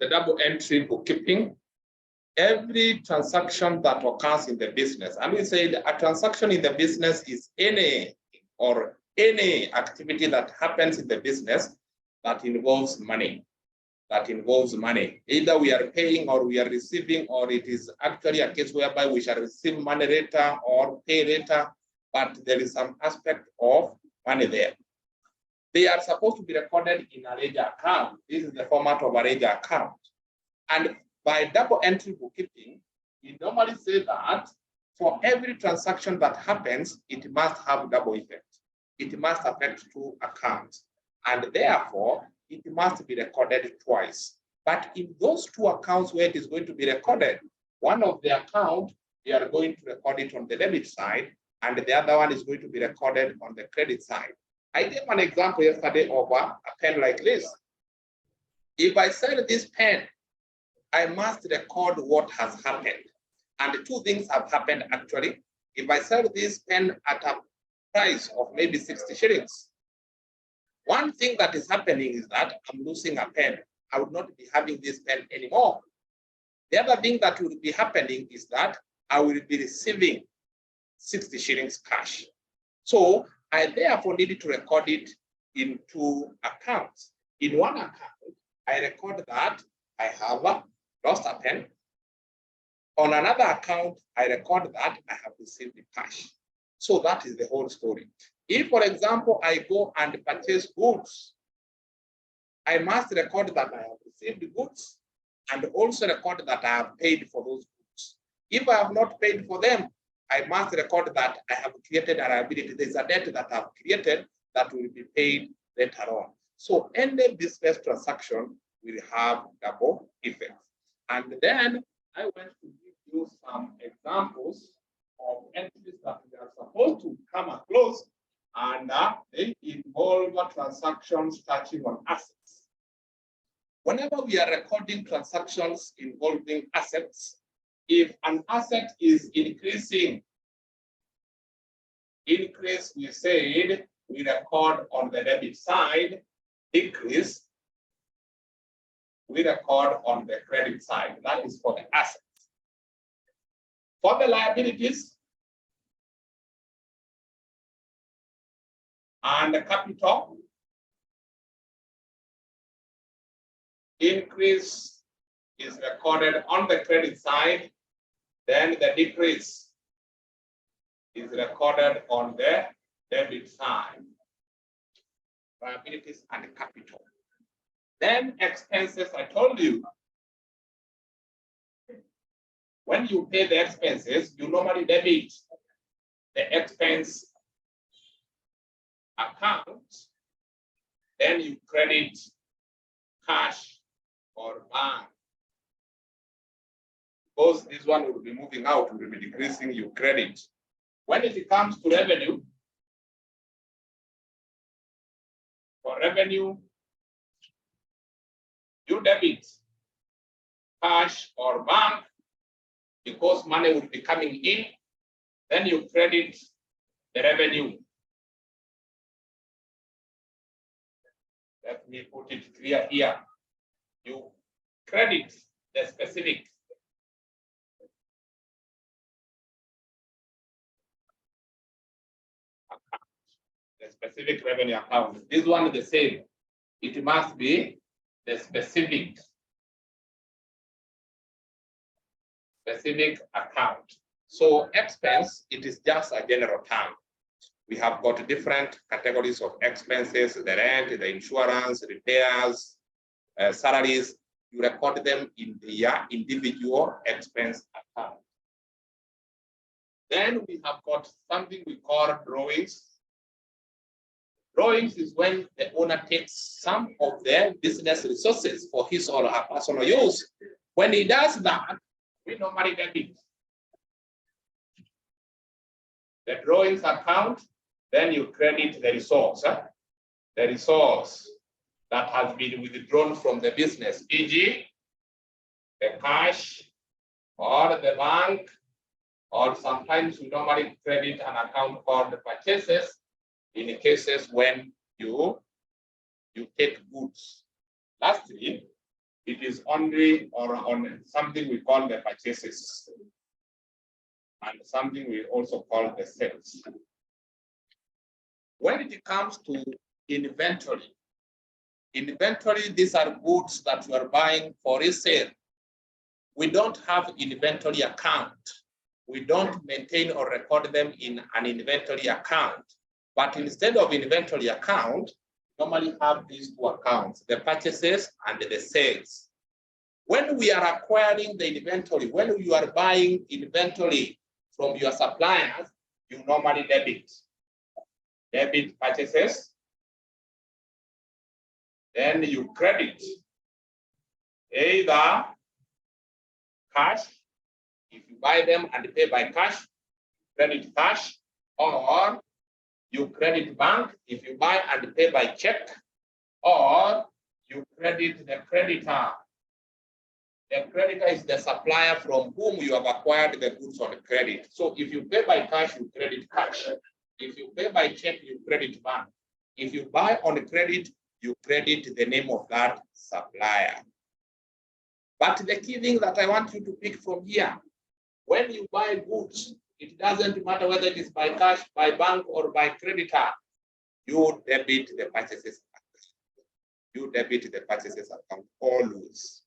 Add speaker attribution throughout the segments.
Speaker 1: the double entry bookkeeping. Every transaction that occurs in the business, and we say a transaction in the business is any activity that happens in the business that involves money. Either we are paying or we are receiving, or it is actually a case whereby we shall receive money later or pay later, but there is some aspect of money there. They are supposed to be recorded in a ledger account. This is the format of a ledger account. And by double entry bookkeeping, we normally say that for every transaction that happens, it must have double effect. It must affect two accounts. And therefore, it must be recorded twice. But in those two accounts where it is going to be recorded, one of the accounts, we are going to record it on the debit side, and the other one is going to be recorded on the credit side. I gave an example yesterday of a pen like this. If I sell this pen, I must record what has happened. And two things have happened actually. If I sell this pen at a price of maybe 60 shillings, one thing that is happening is that I'm losing a pen. I would not be having this pen anymore. The other thing that will be happening is that I will be receiving 60 shillings cash. So I therefore needed to record it in two accounts. In one account, I record that I have lost a pen. On another account, I record that I have received the cash. So that is the whole story. If, for example, I go and purchase goods, I must record that I have received the goods and also record that I have paid for those goods. If I have not paid for them, I must record that I have created a liability. There's a debt that I have created that will be paid later on. So any business transaction will have double effect. And then I went to give you some examples of entries that we are supposed to come across, and they involve transactions touching on assets. Whenever we are recording transactions involving assets, if an asset is increasing, increase, we said, we record on the debit side, decrease, we record on the credit side. That is for the assets. For the liabilities and the capital, increase is recorded on the credit side, then the decrease is recorded on the debit side. Liabilities and capital. Then expenses, I told you, when you pay the expenses, you normally debit the expense account, then you credit cash or bank. Because this one will be moving out, will be decreasing, you credit. When it comes to revenue, for revenue, you debit cash or bank because money will be coming in, then you credit the revenue. Let me put it clear here. You credit the specific account, the specific revenue account. This one is the same. It must be the specific account. So expense, it is just a general term. We have got different categories of expenses: the rent, the insurance, repairs, salaries. You record them in the individual expense account. Then we have got something we call drawings. Drawings is when the owner takes some of their business resources for his or her personal use. When he does that, we normally debit the drawings account, then you credit the resource that has been withdrawn from the business, e.g., the cash or the bank, or sometimes we normally credit an account called purchases in cases when you take goods. Lastly, It is only on something we call the purchases and something we also call the sales. When it comes to inventory, these are goods that you are buying for resale. We don't have inventory account. We don't maintain or record them in an inventory account. But instead of inventory account, normally have these two accounts, the purchases and the sales. When we are acquiring the inventory, when you are buying inventory from your suppliers, you normally debit purchases, then you credit either cash, if you buy them and pay by cash, credit cash, or you credit bank if you buy and pay by check, or you credit the creditor. The creditor is the supplier from whom you have acquired the goods on credit. So if you pay by cash, you credit cash. If you pay by check, you credit bank. If you buy on credit, you credit the name of that supplier. But the key thing that I want you to pick from here, when you buy goods, it doesn't matter whether it is by cash, by bank, or by creditor, you debit the purchases account. You debit the purchases account always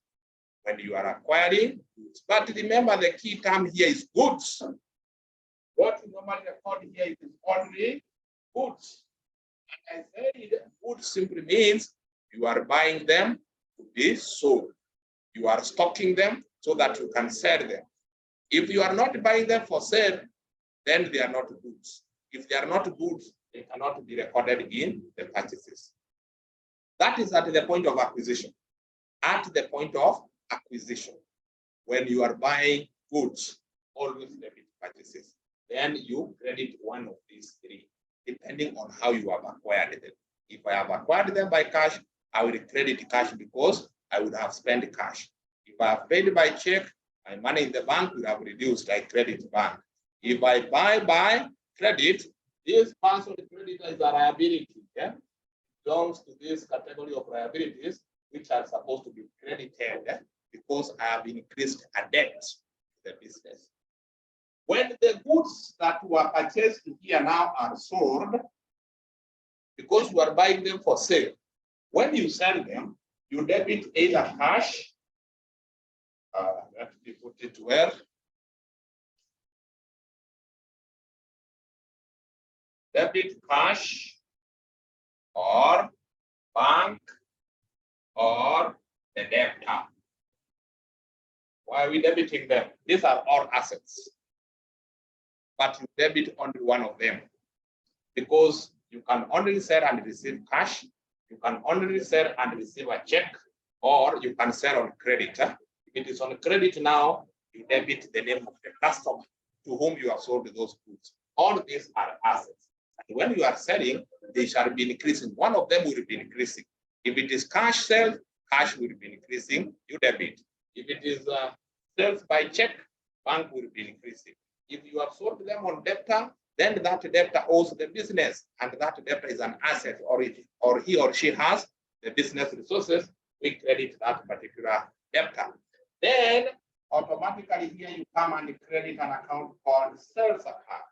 Speaker 1: when you are acquiring goods. But remember, the key term here is goods. What we normally record here is only goods. And I said goods simply means you are buying them to be sold. You are stocking them so that you can sell them. If you are not buying them for sale, then they are not goods. If they are not goods, they cannot be recorded in the purchases. That is at the point of acquisition. At the point of acquisition, when you are buying goods, always debit purchases. Then you credit one of these three, depending on how you have acquired them. If I have acquired them by cash, I will credit cash because I would have spent cash. If I have paid by check, my money in the bank will have reduced, I credit bank. If I buy by credit, this personal credit is a liability. Yeah? Belongs to this category of liabilities, which are supposed to be credited because I have increased a debt to the business. When the goods that were purchased here now are sold, because you are buying them for sale, when you sell them, you debit either cash, let me put it where. Debit cash or bank or the debtor. Why are we debiting them? These are all assets, but you debit only one of them because you can only sell and receive cash, you can only sell and receive a check, or you can sell on credit. If it is on credit now, you debit the name of the customer to whom you have sold those goods. All these are assets. And when you are selling, they shall be increasing. One of them will be increasing. If it is cash sales, cash will be increasing, you debit. If it is sales by check, bank will be increasing. If you have sold them on debtor, then that debtor owes the business, and that debtor is an asset, or he or she has the business resources, we credit that particular debtor. Then automatically here you come and credit an account called sales account.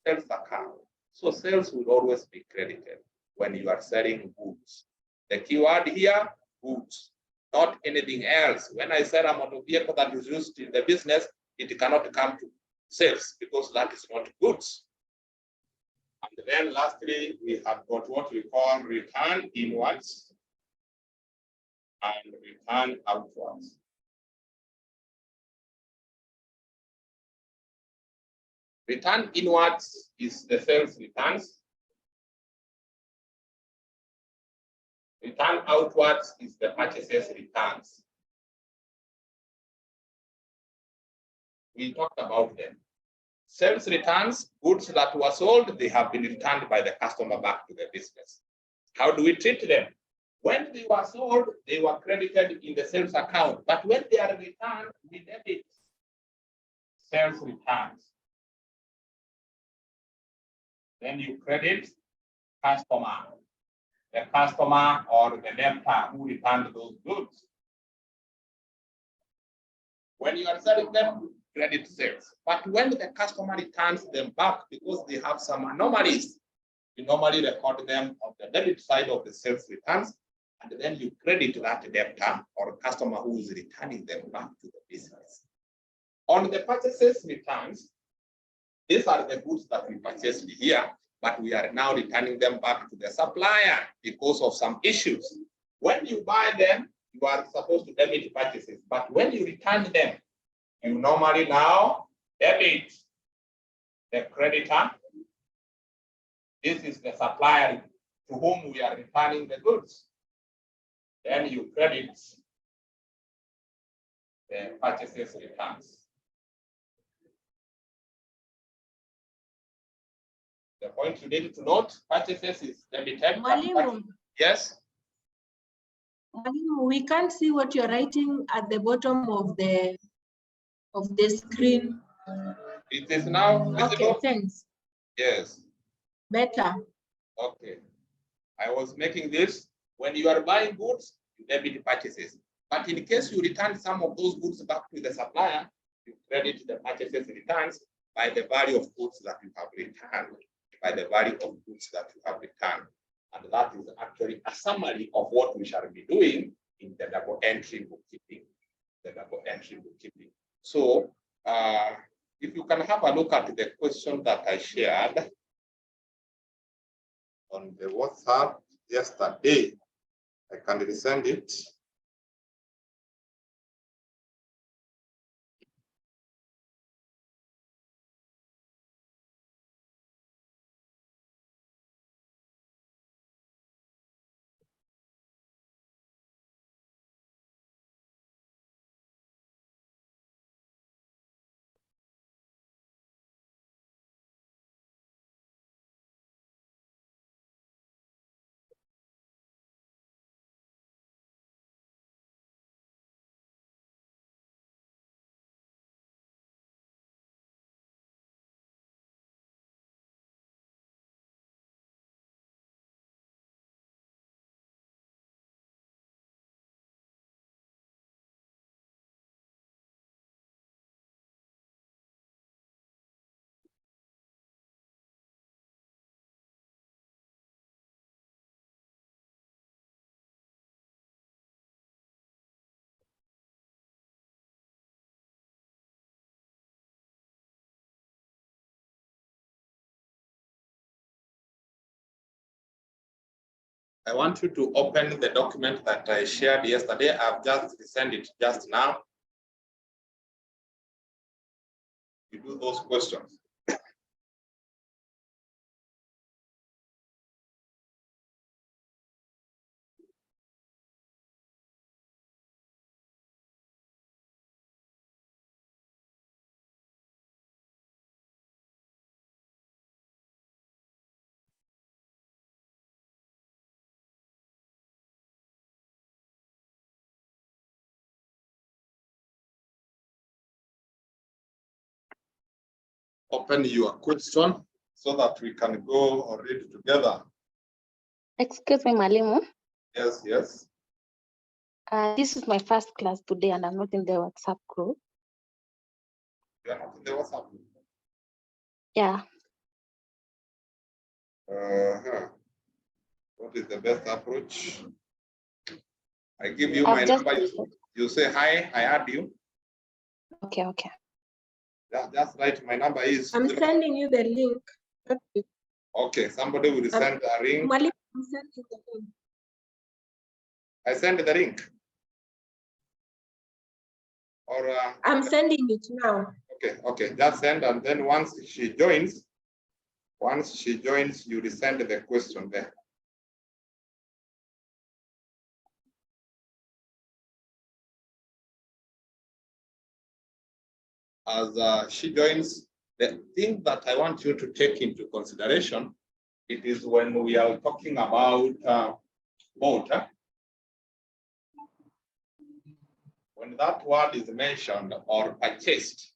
Speaker 1: Sales account. So sales will always be credited when you are selling goods. The keyword here, goods, not anything else. When I sell a motor vehicle that is used in the business, it cannot come to sales because that is not goods. And then lastly, we have got what we call return inwards and return outwards. Return inwards is the sales returns. Return outwards is the purchases returns. We talked about them. Sales returns, goods that were sold, they have been returned by the customer back to the business. How do we treat them? When they were sold, they were credited in the sales account, but when they are returned, we debit sales returns. Then you credit customer, the customer or the debtor who returned those goods. When you are selling them, credit sales. But when the customer returns them back because they have some anomalies, you normally record them on the debit side of the sales returns, and then you credit that debtor or customer who is returning them back to the business. On the purchases returns, these are the goods that we purchased here, but we are now returning them back to the supplier because of some issues. When you buy them, you are supposed to debit purchases, but when you return them, you normally now debit the creditor. This is the supplier to whom we are returning the goods. Then you credit the purchases returns. The point you need to note, purchases is debited. Yes?
Speaker 2: We can't see what you're writing at the bottom of the screen.
Speaker 1: It is now visible?
Speaker 2: Okay, thanks.
Speaker 1: Yes.
Speaker 2: Better.
Speaker 1: Okay. I was making this. When you are buying goods, you debit purchases. But in case you return some of those goods back to the supplier, you credit the purchases returns by the value of goods that you have returned. By the value of goods that you have returned. And that is actually a summary of what we shall be doing in the double entry bookkeeping. The double entry bookkeeping. So if you can have a look at the question that I shared on the WhatsApp yesterday, I can resend it. I want you to open the document that I shared yesterday. I've just sent it just now. You do those questions. Open your question so that we can go or read together.
Speaker 3: Excuse me, Malimu.
Speaker 1: Yes, yes.
Speaker 3: This is my first class today and I'm not in the WhatsApp group.
Speaker 1: You are not in the WhatsApp group?
Speaker 3: Yeah.
Speaker 1: What is the best approach? I give you my number. You say hi, I add you.
Speaker 3: Okay, okay.
Speaker 1: Just write my number is.
Speaker 2: I'm sending you the link.
Speaker 1: Okay, somebody will send a link.
Speaker 2: I'm sending the link.
Speaker 1: I send the link. Or
Speaker 2: I'm sending it now.
Speaker 1: Okay, okay, just send, and then once she joins, you resend the question there. As she joins, the thing that I want you to take into consideration, it is when we are talking about bought. When that word is mentioned or purchased,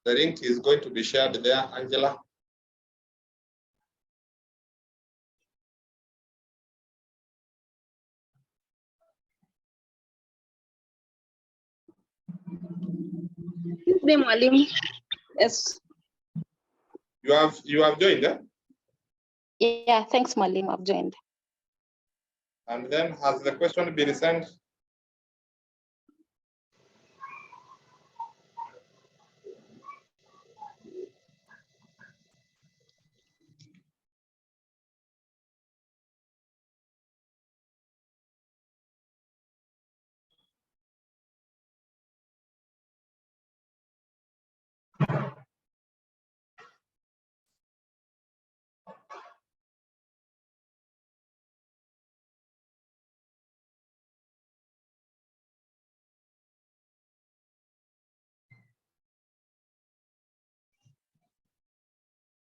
Speaker 1: The link is going to be shared there, Angela.
Speaker 3: Yes.
Speaker 1: You have joined, eh?
Speaker 3: Yeah, thanks, Malim. I've joined.
Speaker 1: And then has the question been sent?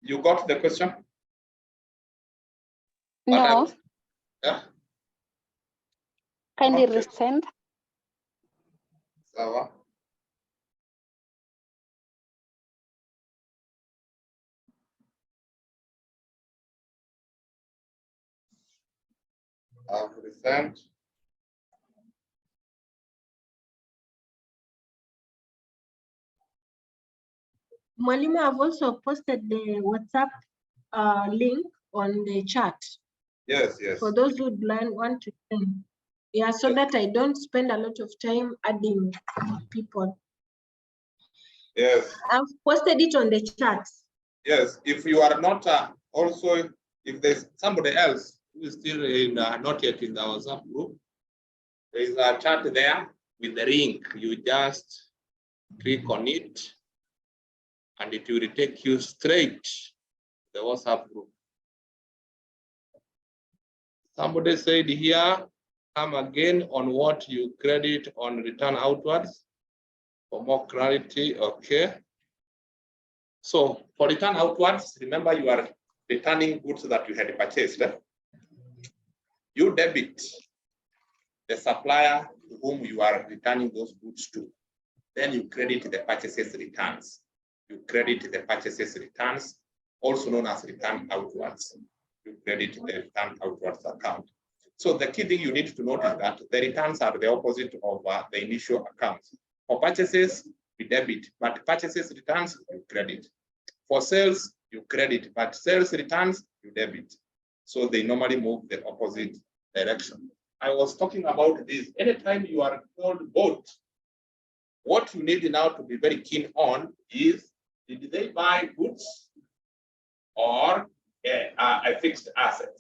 Speaker 1: You got the question?
Speaker 3: No,
Speaker 1: Yeah.
Speaker 3: kindly
Speaker 1: Okay.
Speaker 3: resend.
Speaker 1: Sawa. I've resent.
Speaker 2: Mwalimu, I've also posted the WhatsApp link on the chat.
Speaker 1: Yes, yes.
Speaker 2: For those who want to join. Yeah, so that I don't spend a lot of time adding people.
Speaker 1: Yes.
Speaker 2: I've posted it on the chat.
Speaker 1: Yes. If you are not also, if there's somebody else who is still in not yet in the WhatsApp group, there is a chat there with the link. You just click on it, and it will take you straight to the WhatsApp group. Somebody said here, come again on what you credit on return outwards for more clarity. Okay. So for return outwards, remember you are returning goods that you had purchased. You debit the supplier to whom you are returning those goods to. Then you credit the purchases returns. You credit the purchases returns, also known as return outwards. You credit the return outwards account. So the key thing you need to note is that the returns are the opposite of the initial accounts. For purchases, we debit, but purchases returns, you credit. For sales, you credit, but sales returns, you debit. So they normally move the opposite direction. I was talking about this. Anytime you are told both, what you need now to be very keen on is, did they buy goods or a fixed asset?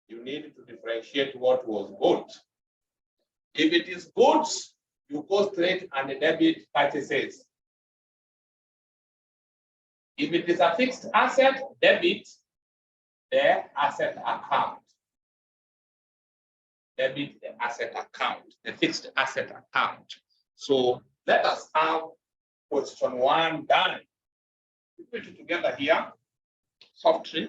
Speaker 1: You need to differentiate what was bought. If it is goods, you go straight and debit purchases. If it is a fixed asset, debit the asset account. Debit the asset account, the fixed asset account. So let us have question 1 done. We put it together here softly.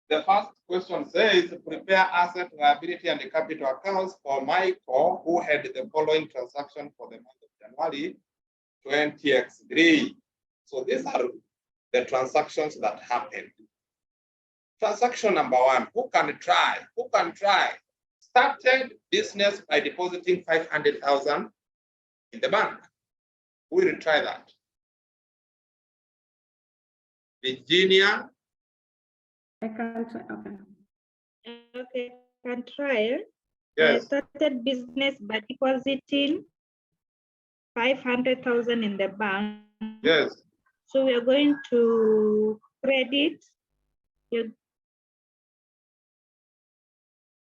Speaker 1: The first question says, prepare asset, liability, and the capital accounts for Michael, who had the following transaction for the month of January 20x3. So these are the transactions that happened. Transaction number 1, who can try? Who can try? Started business by depositing 500,000 in the bank. Who will try that? Virginia?
Speaker 4: I can try. Okay, can try.
Speaker 1: Yes.
Speaker 4: I started business by depositing 500,000 in the bank.
Speaker 1: Yes.
Speaker 4: So we are going to credit.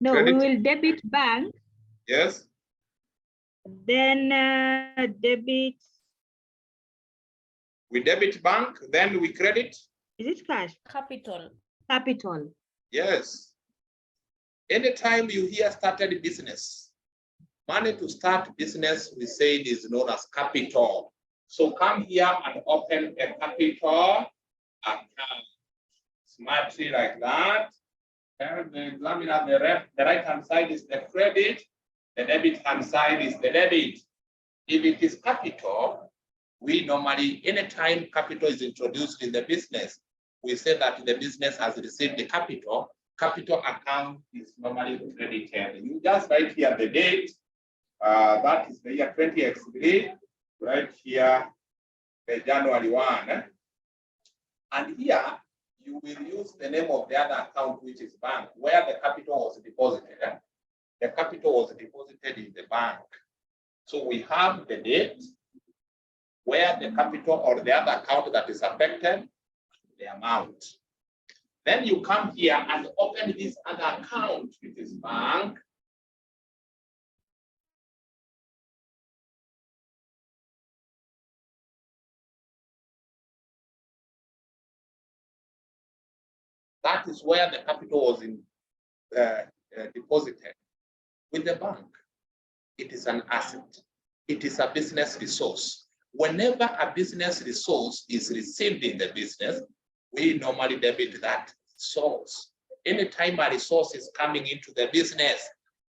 Speaker 4: No,
Speaker 1: Credit.
Speaker 4: we will debit bank.
Speaker 1: Yes.
Speaker 4: Then debit.
Speaker 1: We debit bank, then we credit.
Speaker 4: Is it cash?
Speaker 5: Capital.
Speaker 4: Capital.
Speaker 1: Yes. Anytime you hear started business, money to start business, we say it is known as capital. So come here and open a capital account. Smartly like that. And the examiner, the right hand side is the credit, the debit hand side is the debit. If it is capital, we normally, anytime capital is introduced in the business, we say that the business has received the capital. Capital account is normally credited. You just write here the date. That is the year 20x3. Right here, the January 1. And here, you will use the name of the other account, which is bank, where the capital was deposited. The capital was deposited in the bank. So we have the date, where the capital or the other account that is affected, the amount. Then you come here and open this other account, which is bank. That is where the capital was deposited. With the bank, it is an asset. It is a business resource. Whenever a business resource is received in the business, we normally debit that source. Anytime a resource is coming into the business,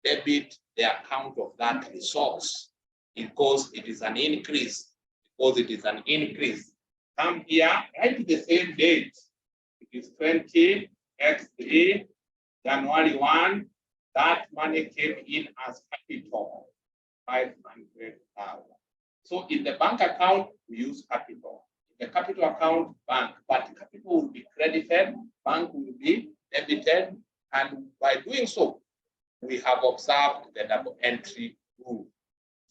Speaker 1: debit the account of that resource because it is an increase. Because it is an increase. Come here, write the same date. It is 20x3, January 1. That money came in as capital, 500,000. So in the bank account, we use capital. In the capital account, bank, but capital will be credited, bank will be debited, and by doing so, we have observed the double entry rule.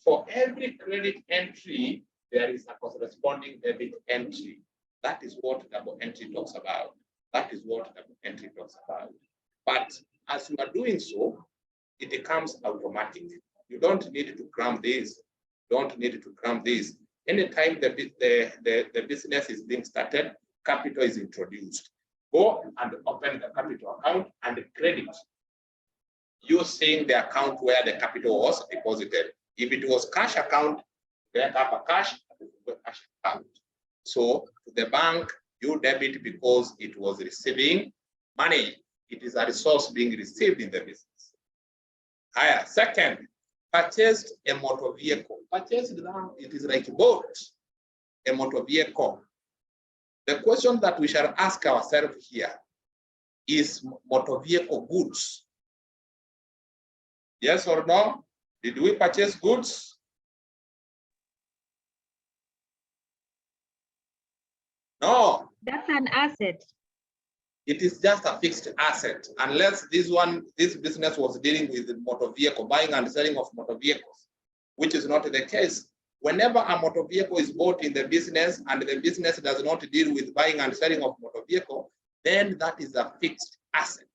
Speaker 1: For every credit entry, there is a corresponding debit entry. That is what double entry talks about. That is what double entry talks about. But as you are doing so, it becomes automatic. You don't need to cram this. Don't need to cram this. Anytime the business is being started, capital is introduced. Go and open the capital account and credit using the account where the capital was deposited. If it was cash account, get up a cash account. So to the bank, you debit because it was receiving money. It is a resource being received in the business. Higher. Second, purchased a motor vehicle. Purchased now, it is like bought a motor vehicle. The question that we shall ask ourselves here is motor vehicle goods? Yes or no? Did we purchase goods? No.
Speaker 4: That's an asset.
Speaker 1: It is just a fixed asset, unless this business was dealing with the motor vehicle, buying and selling of motor vehicles, which is not the case. Whenever a motor vehicle is bought in the business and the business does not deal with buying and selling of motor vehicle, then that is a fixed asset.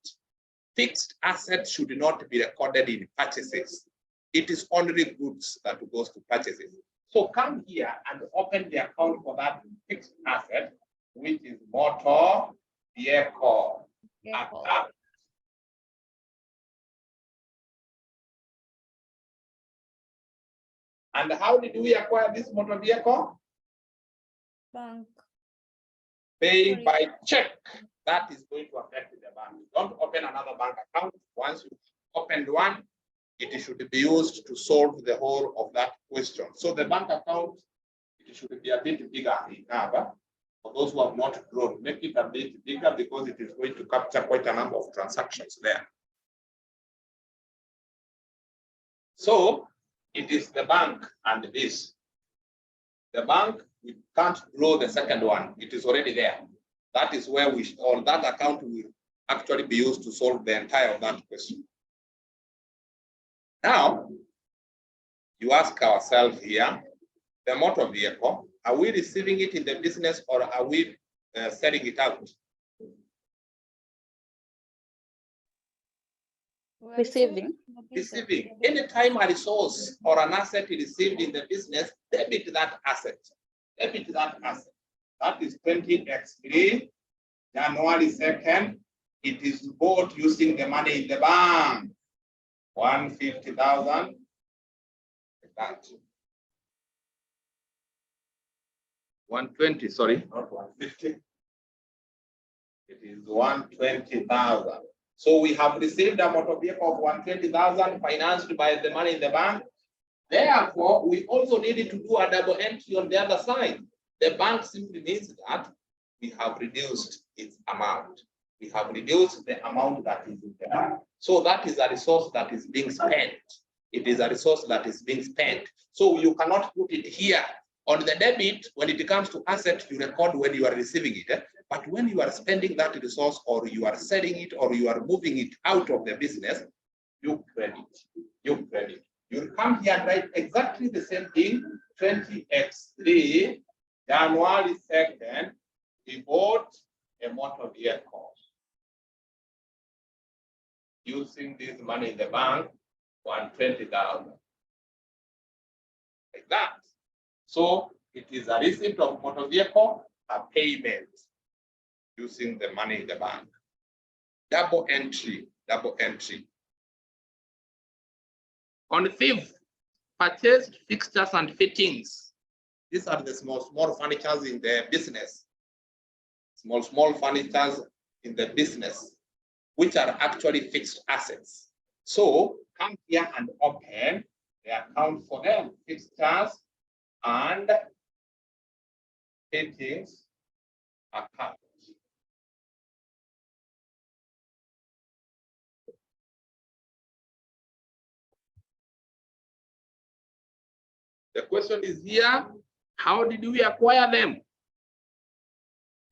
Speaker 1: Fixed asset should not be recorded in purchases. It is only goods that goes to purchases. So come here and open the account for that fixed asset, which is motor vehicle. Account. And how did we acquire this motor vehicle?
Speaker 5: Bank.
Speaker 1: Paying by check. That is going to affect the bank. Don't open another bank account. Once you opened one, it should be used to solve the whole of that question. So the bank account, it should be a bit bigger in number. For those who have not grown, make it a bit bigger because it is going to capture quite a number of transactions there. So it is the bank and this. The bank, we can't grow the second one. It is already there. That is where that account will actually be used to solve the entire of that question. Now, you ask ourselves here, the motor vehicle, are we receiving it in the business or are we selling it out?
Speaker 3: Receiving.
Speaker 1: Receiving. Anytime a resource or an asset is received in the business, debit that asset. Debit that asset. That is 20x3, January 2nd. It is bought using the money in the bank. 150,000. That. 120, sorry, not 150. It is 120,000. So we have received a motor vehicle of 120,000 financed by the money in the bank. Therefore, we also needed to do a double entry on the other side. The bank simply means that we have reduced its amount. We have reduced the amount that is in the bank. So that is a resource that is being spent. It is a resource that is being spent. So you cannot put it here. On the debit, when it comes to asset, you record when you are receiving it. But when you are spending that resource, or you are selling it, or you are moving it out of the business, you credit. You credit. You come here and write exactly the same thing. 20x3, January 2nd, we bought a motor vehicle using this money in the bank, 120,000. Like that. So it is a receipt of motor vehicle, a payment using the money in the bank. Double entry, double entry. On the 5th, purchased fixtures and fittings. These are the small furnitures in the business. Small furnitures in the business, which are actually fixed assets. So come here and open the account for them, fixtures and fittings account. The question is here, how did we acquire them?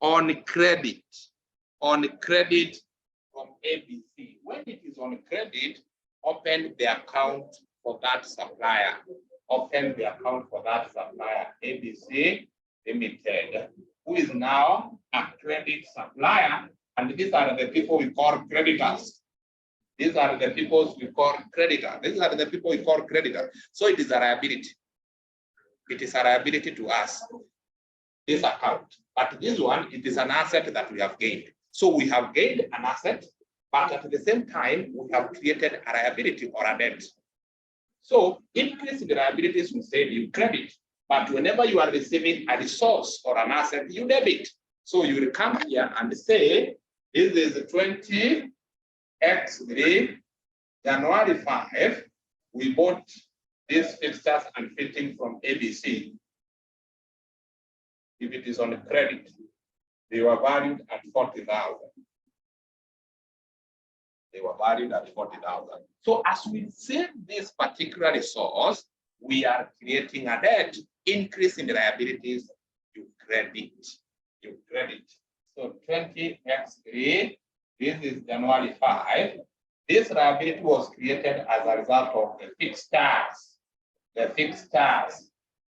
Speaker 1: On credit. On credit from ABC. When it is on credit, open the account for that supplier. Open the account for that supplier, ABC Limited, who is now a credit supplier. And these are the people we call creditors. These are the people we call creditors. These are the people we call creditors. So it is a liability. It is a liability to us, this account. But this one, it is an asset that we have gained. So we have gained an asset, but at the same time, we have created a liability or a debt. So increase in the liabilities, we say you credit, but whenever you are receiving a resource or an asset, you debit. So you will come here and say, this is 20x3, January 5, we bought these fixtures and fitting from ABC. If it is on credit, they were valued at 40,000. They were valued at 40,000. So as we save this particular resource, we are creating a debt, increase in the liabilities, you credit. You credit. So 20x3, this is January 5. This liability was created as a result of the fixtures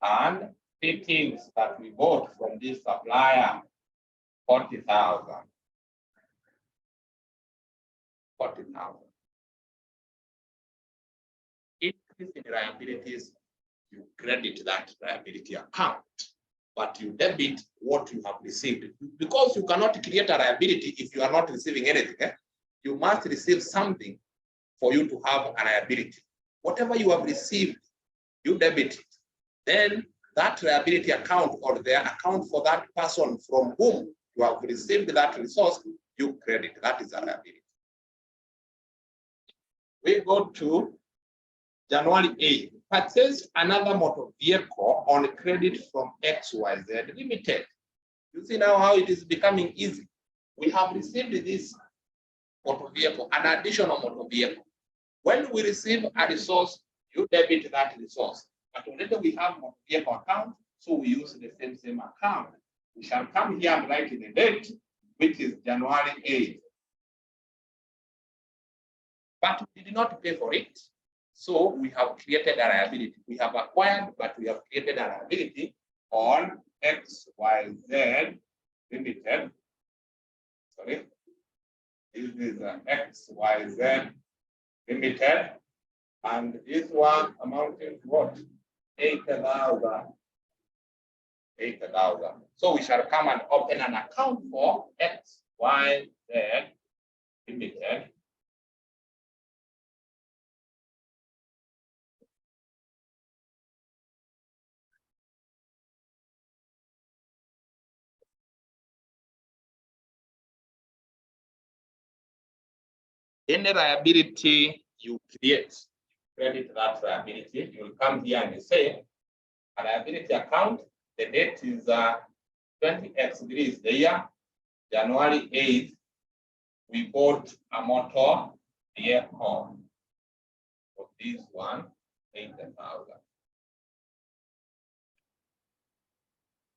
Speaker 1: and fittings that we bought from this supplier, 40,000. 40,000. Increase in liabilities, you credit that liability account, but you debit what you have received. Because you cannot create a liability if you are not receiving anything. You must receive something for you to have a liability. Whatever you have received, you debit it. Then that liability account or the account for that person from whom you have received that resource, you credit. That is a liability. We go to January 8. Purchased another motor vehicle on credit from XYZ Limited. You see now how it is becoming easy. We have received this motor vehicle, an additional motor vehicle. When we receive a resource, you debit that resource. But already we have motor vehicle account, so we use the same account. We shall come here and write the date, which is January 8. But we did not pay for it. So we have created a liability. We have acquired, but we have created a liability on XYZ Limited. Sorry. This is XYZ Limited. And this one amounting to what? 8,000. 8,000. So we shall come and open an account for XYZ Limited. Any liability you create, credit that liability. You will come here and you say, a liability account, the date is 20x3 is the year, January 8th, we bought a motor vehicle. For this one, 8,000.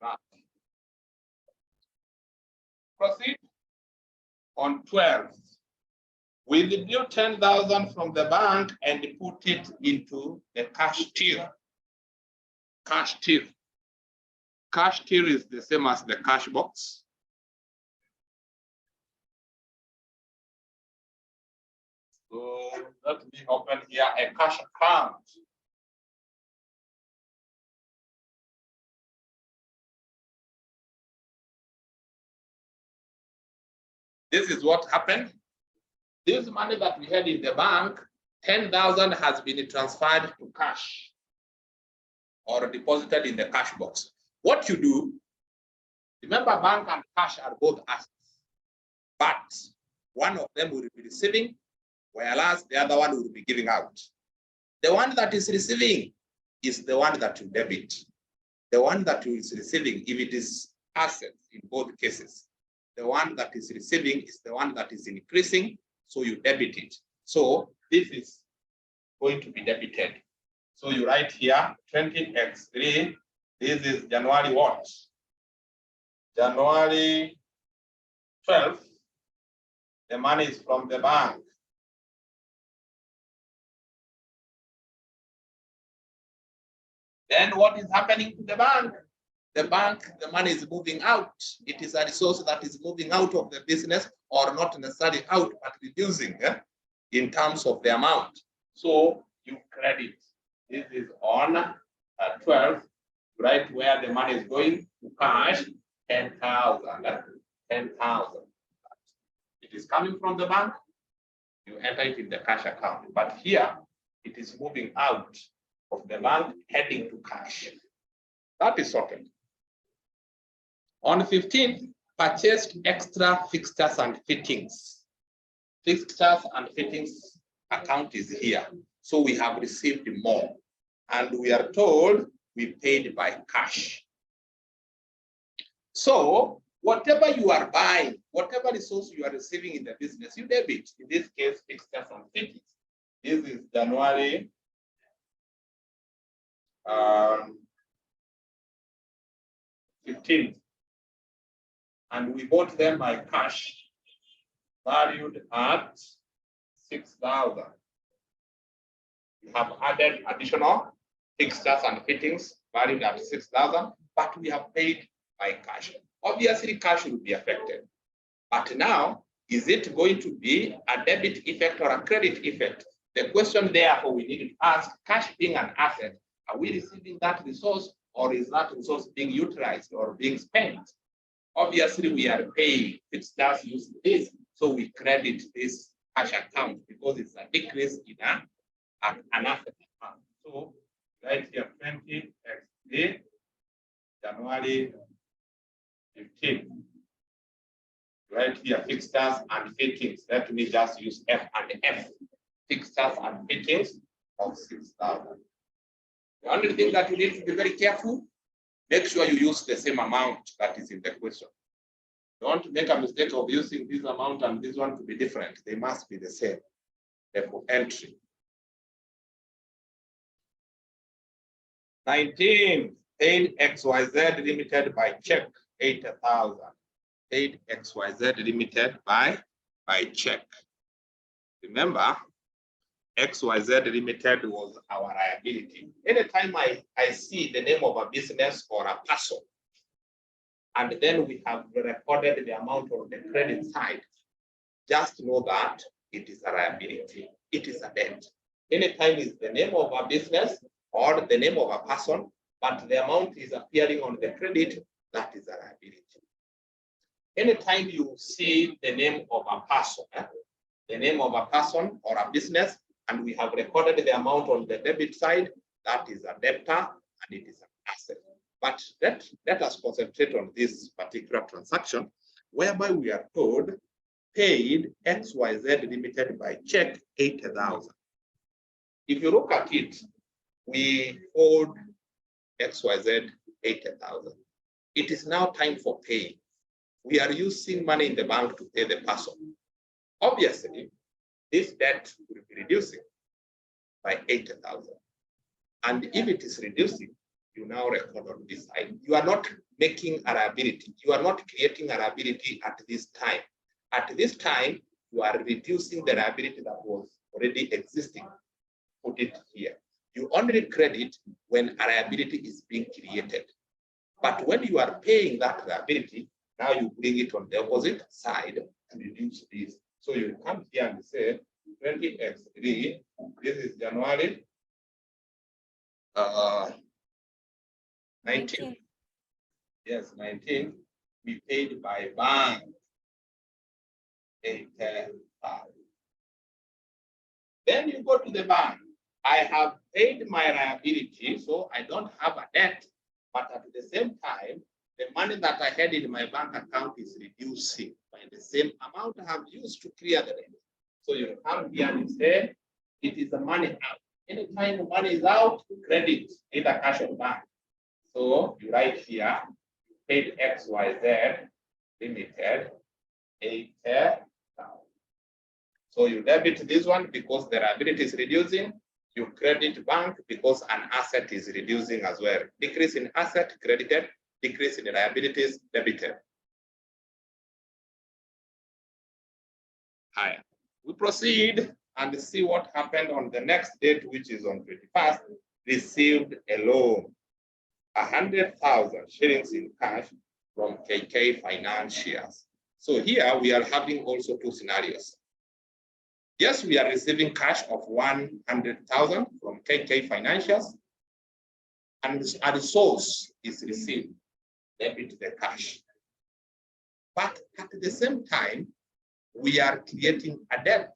Speaker 1: Now, proceed on 12th. We withdrew 10,000 from the bank and put it into the cash till. Cash till. Cash till is the same as the cash box. So let me open here a cash account. This is what happened. This money that we had in the bank, 10,000 has been transferred to cash or deposited in the cash box. What you do, remember bank and cash are both assets, but one of them will be receiving, whereas the other one will be giving out. The one that is receiving is the one that you debit. The one that is receiving, if it is assets in both cases, the one that is receiving is the one that is increasing, so you debit it. So this is going to be debited. So you write here 20x3. This is January what? January 12th. The money is from the bank. Then what is happening to the bank? The bank, the money is moving out. It is a resource that is moving out of the business, or not necessarily out, but reducing in terms of the amount. So you credit. This is on 12th, right where the money is going to cash, 10,000. 10,000. It is coming from the bank. You enter it in the cash account. But here, it is moving out of the bank, heading to cash. That is sorted. On 15th, purchased extra fixtures and fittings. Fixtures and fittings account is here. So we have received more. And we are told we paid by cash. So whatever you are buying, whatever resource you are receiving in the business, you debit. In this case, fixtures and fittings. This is January 15th. And we bought them by cash, valued at 6,000. We have added additional fixtures and fittings valued at 6,000, but we have paid by cash. Obviously, cash will be affected. But now, is it going to be a debit effect or a credit effect? The question therefore we need to ask, cash being an asset, are we receiving that resource, or is that resource being utilized or being spent? Obviously, we are paying. It does use this, so we credit this cash account because it's a decrease in an asset account. So right here, 20 x January 15. Right here, fixtures and fittings. Let me just use F and F. Fixtures and fittings of 6,000. The only thing that you need to be very careful, make sure you use the same amount that is in the question. Don't make a mistake of using this amount and this one to be different. They must be the same. Therefore, entry. 19, paid XYZ limited by check, 80,000. Paid XYZ limited by check. Remember, XYZ limited was our liability. Anytime I see the name of a business or a person, and then we have recorded the amount on the credit side, just know that it is a liability. It is a debt. Anytime is the name of a business or the name of a person, but the amount is appearing on the credit, that is a liability. Anytime you see the name of a person, the name of a person or a business, and we have recorded the amount on the debit side, that is a debtor and it is an asset. But let us concentrate on this particular transaction, whereby we are told paid XYZ limited by check 80,000. if you look at it, we owed XYZ 80,000. It is now time for paying. We are using money in the bank to pay the person. Obviously, this debt will be reducing by 80,000. And if it is reducing, you now record on this side. You are not making a liability. You are not creating a liability at this time. At this time, you are reducing the liability that was already existing. Put it here. You only credit when a liability is being created. But when you are paying that liability, now you bring it on the opposite side to reduce this. So you come here and say 20x3, this is January 19. Yes, 19. We paid by bank 8,000. Then you go to the bank. I have paid my liability, so I don't have a debt. But at the same time, the money that I had in my bank account is reducing by the same amount I have used to clear the debt. So you come here and say, it is the money out. Anytime the money is out, credit, either cash or bank. So you write here, paid XYZ limited 8,000. So you debit this one because the liability is reducing. You credit bank because an asset is reducing as well. Decrease in asset credited, decrease in liabilities debited. Higher. We proceed and see what happened on the next date, which is on 21st. Received a loan, 100,000 shillings in cash from KK Financials. So here we are having also two scenarios. Yes, we are receiving cash of 100,000 from KK Financials, and a resource is received, debit the cash. But at the same time, we are creating a debt,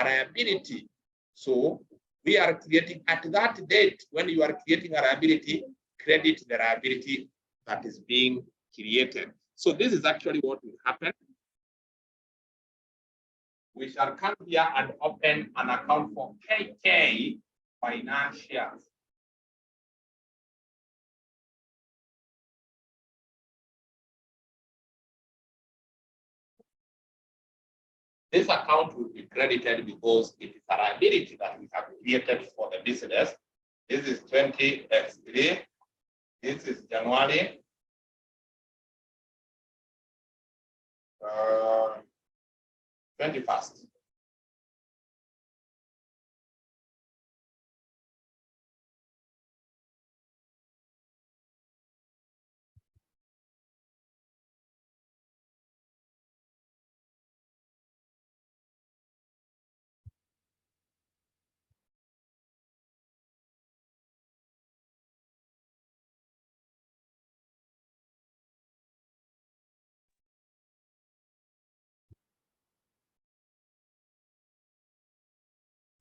Speaker 1: a liability. So we are creating at that date, when you are creating a liability, credit the liability that is being created. So this is actually what will happen. We shall come here and open an account for KK Financials. This account will be credited because it is a liability that we have created for the business. This is 20x3. This is January 21st.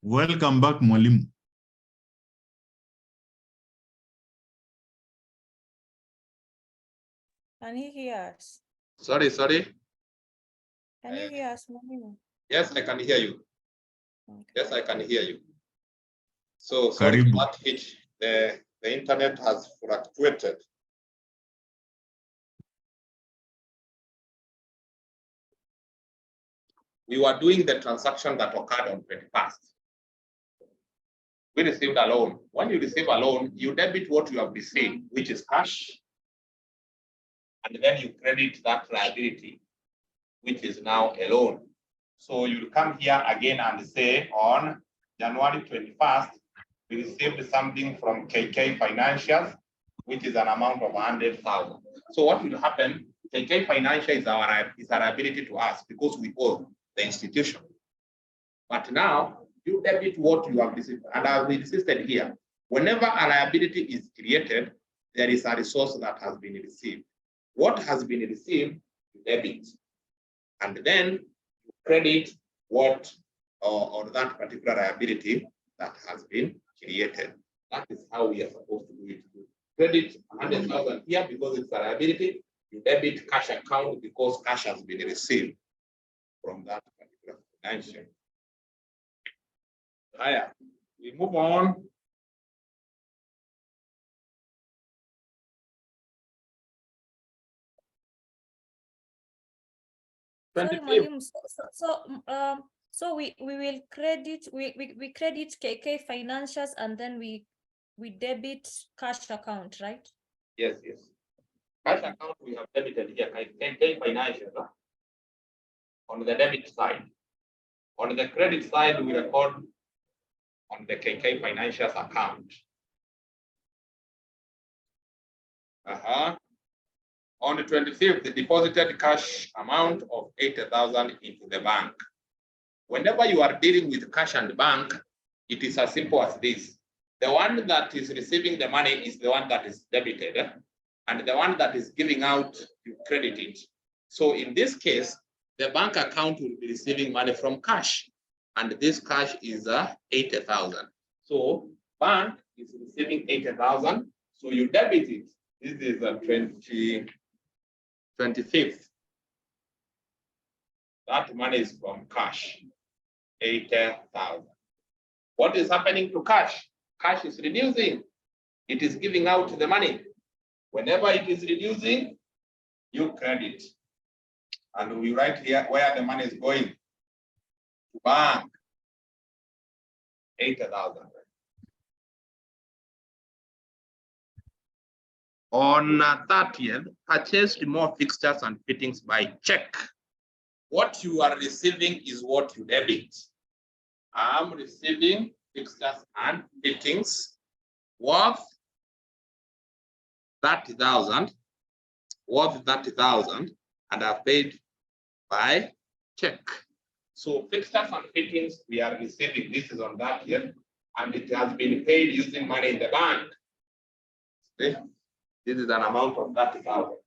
Speaker 6: Welcome back, Mwalimu.
Speaker 5: Can you hear us?
Speaker 1: Sorry.
Speaker 5: Can you hear us, Mwalimu?
Speaker 1: Yes, I can hear you.
Speaker 5: Okay.
Speaker 1: Yes, I can hear you. So sorry for that hitch. The internet has fluctuated. We were doing the transaction that occurred on 21st. We received a loan. When you receive a loan, you debit what you have received, which is cash, and then you credit that liability, which is now a loan. So you come here again and say on January 21st, we received something from KK Financials, which is an amount of 100,000. So what will happen? KK Financial is a liability to us because we owe the institution. But now you debit what you have received, and I have insisted here. Whenever a liability is created, there is a resource that has been received. What has been received, you debit, and then you credit what or that particular liability that has been created. That is how we are supposed to do it. Credit 100,000 here because it's a liability. You debit cash account because cash has been received from that particular financial. Higher. We move on.
Speaker 5: Sorry,
Speaker 1: 25th.
Speaker 5: Mwalimu. So we will credit, we credit KK financials and then we debit cash account, right?
Speaker 1: Yes, yes. Cash account we have debited here. KK financial on the debit side. On the credit side, we record on the KK financials account. On the 25th, the deposited cash amount of 80,000 into the bank. Whenever you are dealing with cash and bank, it is as simple as this. The one that is receiving the money is the one that is debited, and the one that is giving out, you credit it. So in this case, the bank account will be receiving money from cash, and this cash is 80,000. So bank is receiving 80,000, so you debit it. This is a 25th. That money is from cash, 80,000. What is happening to cash? Cash is reducing. It is giving out the money. Whenever it is reducing, you credit. And we write here where the money is going. To bank, 80,000. On 30th, purchased more fixtures and fittings by check. What you are receiving is what you debit. I'm receiving fixtures and fittings worth 30,000, and are paid by check. So fixtures and fittings we are receiving. This is on that year, and it has been paid using money in the bank. Okay. This is an amount of 30,000.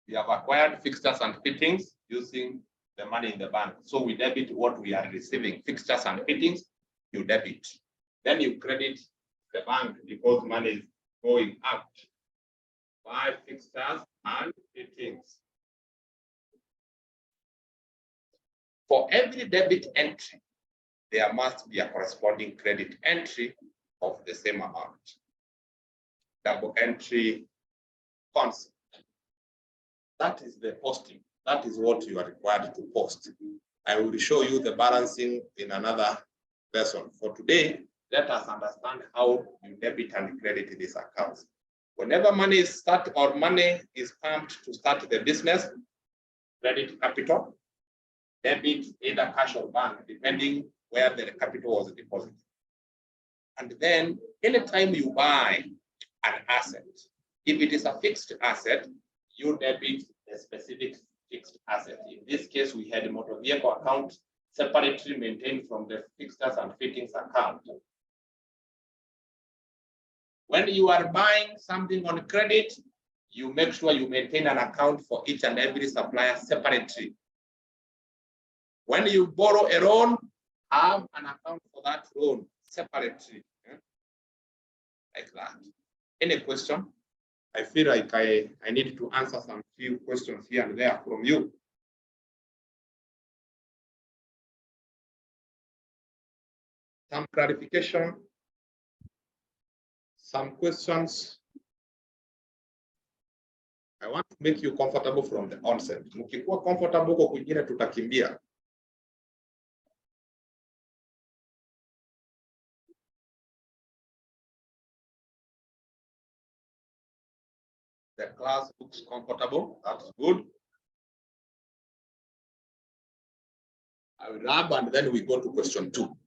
Speaker 1: We have acquired fixtures and fittings using the money in the bank. So we debit what we are receiving. Fixtures and fittings, you debit. Then you credit the bank because money is going out. Buy fixtures and fittings. For every debit entry, there must be a corresponding credit entry of the same amount. Double entry concept. That is the posting. That is what you are required to post. I will show you the balancing in another lesson. For today, let us understand how you debit and credit these accounts. Whenever money is money is pumped to start the business, credit capital, debit either cash or bank, depending where the capital was deposited. And then anytime you buy an asset, if it is a fixed asset, you debit a specific fixed asset. In this case, we had a motor vehicle account separately maintained from the fixtures and fittings account. When you are buying something on credit, you make sure you maintain an account for each and every supplier separately. When you borrow a loan, have an account for that loan separately. Like that. Any question? I feel like I need to answer some few questions here and there from you. Some clarification, some questions. I want to make you comfortable from the onset. Mkikuwa comfortable kwa kwingine tutakimbia. The class looks comfortable. That's good. I will rub and then we go to question 2.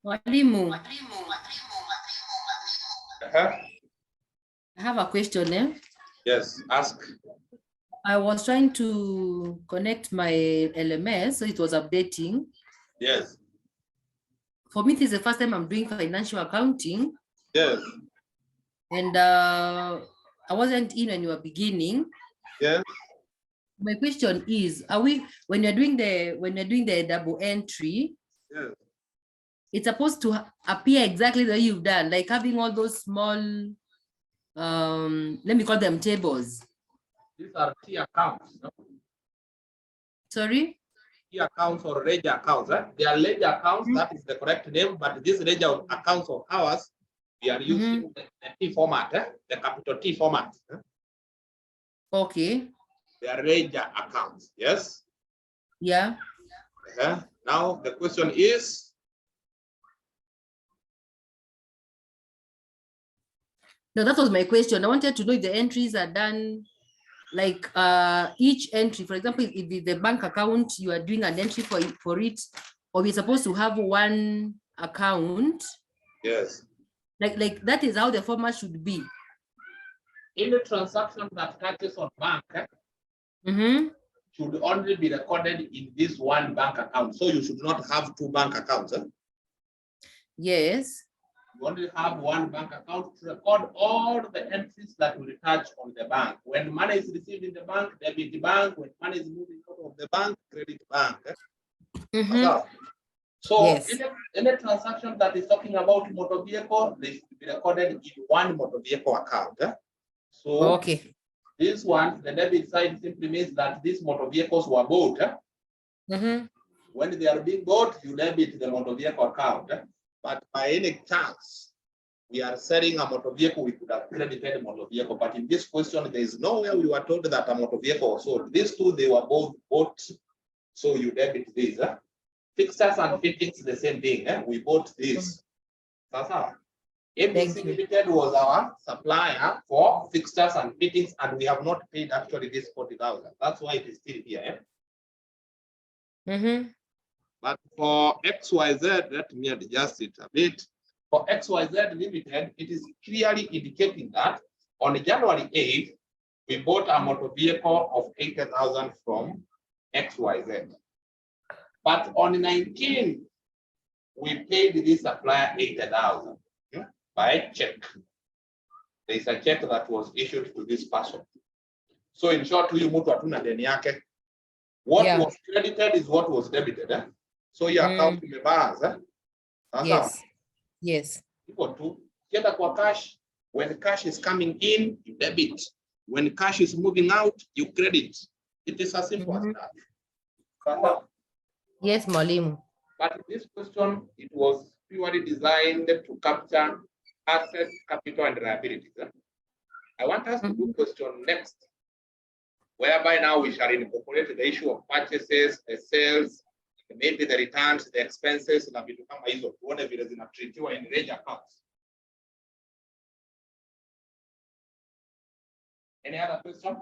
Speaker 6: Mwalimu, I have a question.
Speaker 1: Yes, ask.
Speaker 6: I was trying to connect my LMS, so it was updating.
Speaker 1: Yes.
Speaker 6: For me, this is the first time I'm doing financial accounting.
Speaker 1: Yes.
Speaker 6: And I wasn't in when you were beginning.
Speaker 1: Yes.
Speaker 6: My question is, are we, when you're doing the double entry,
Speaker 1: Yes.
Speaker 6: it's supposed to appear exactly the way you've done, like having all those small, let me call them tables.
Speaker 1: These are T accounts, no?
Speaker 6: Sorry?
Speaker 1: T accounts or ledger accounts. They are ledger accounts, that is the correct name, but these ledger accounts of ours, we are using the T format, the capital T format.
Speaker 6: Okay.
Speaker 1: They are ledger accounts, yes?
Speaker 6: Yeah.
Speaker 1: Now the question is,
Speaker 6: No, that was my question. I wanted to know if the entries are done like each entry, for example, if the bank account, you are doing an entry for it, or we're supposed to have one account.
Speaker 1: yes,
Speaker 6: Like that is how the format should be.
Speaker 1: in the transaction that touches on bank, should only be recorded in this one bank account. So you should not have two bank accounts.
Speaker 6: Yes.
Speaker 1: You only have one bank account to record all the entries that will touch on the bank. When money is received in the bank, debit the bank. When money is moving out of the bank, credit bank. So
Speaker 6: Yes.
Speaker 1: in a transaction that is talking about motor vehicle, they should be recorded in one motor vehicle account. So
Speaker 6: okay.
Speaker 1: this one, the debit side simply means that these motor vehicles were bought. When they are being bought, you debit the motor vehicle account. But by any chance, we are selling a motor vehicle, we could have credited a motor vehicle. But in this question, there is nowhere we were told that a motor vehicle was sold. These two, they were both bought. So you debit this. Fixtures and fittings, the same thing. We bought this. ABC Limited was our supplier for fixtures and fittings, and we have not paid actually this 40,000. That's why it is still here. But for XYZ, let me adjust it a bit. For XYZ Limited, it is clearly indicating that on January 8th, we bought a motor vehicle of 80,000 from XYZ. But on 19th, we paid this supplier 80,000 by check. There is a check that was issued to this person. So in short, what was credited is what was debited. So your account in the balance.
Speaker 6: Yes. Yes.
Speaker 1: Equal to get a cash. When cash is coming in, you debit. When cash is moving out, you credit. It is as simple as that.
Speaker 6: Yes, Mwalimu.
Speaker 1: But this question, it was purely designed to capture assets, capital, and liabilities. I want us to do question next, whereby now we shall incorporate the issue of purchases, the sales, maybe the returns, the expenses, na vitu kama hizo, tuone vile zinatreatiwa in ledger accounts. Any other question?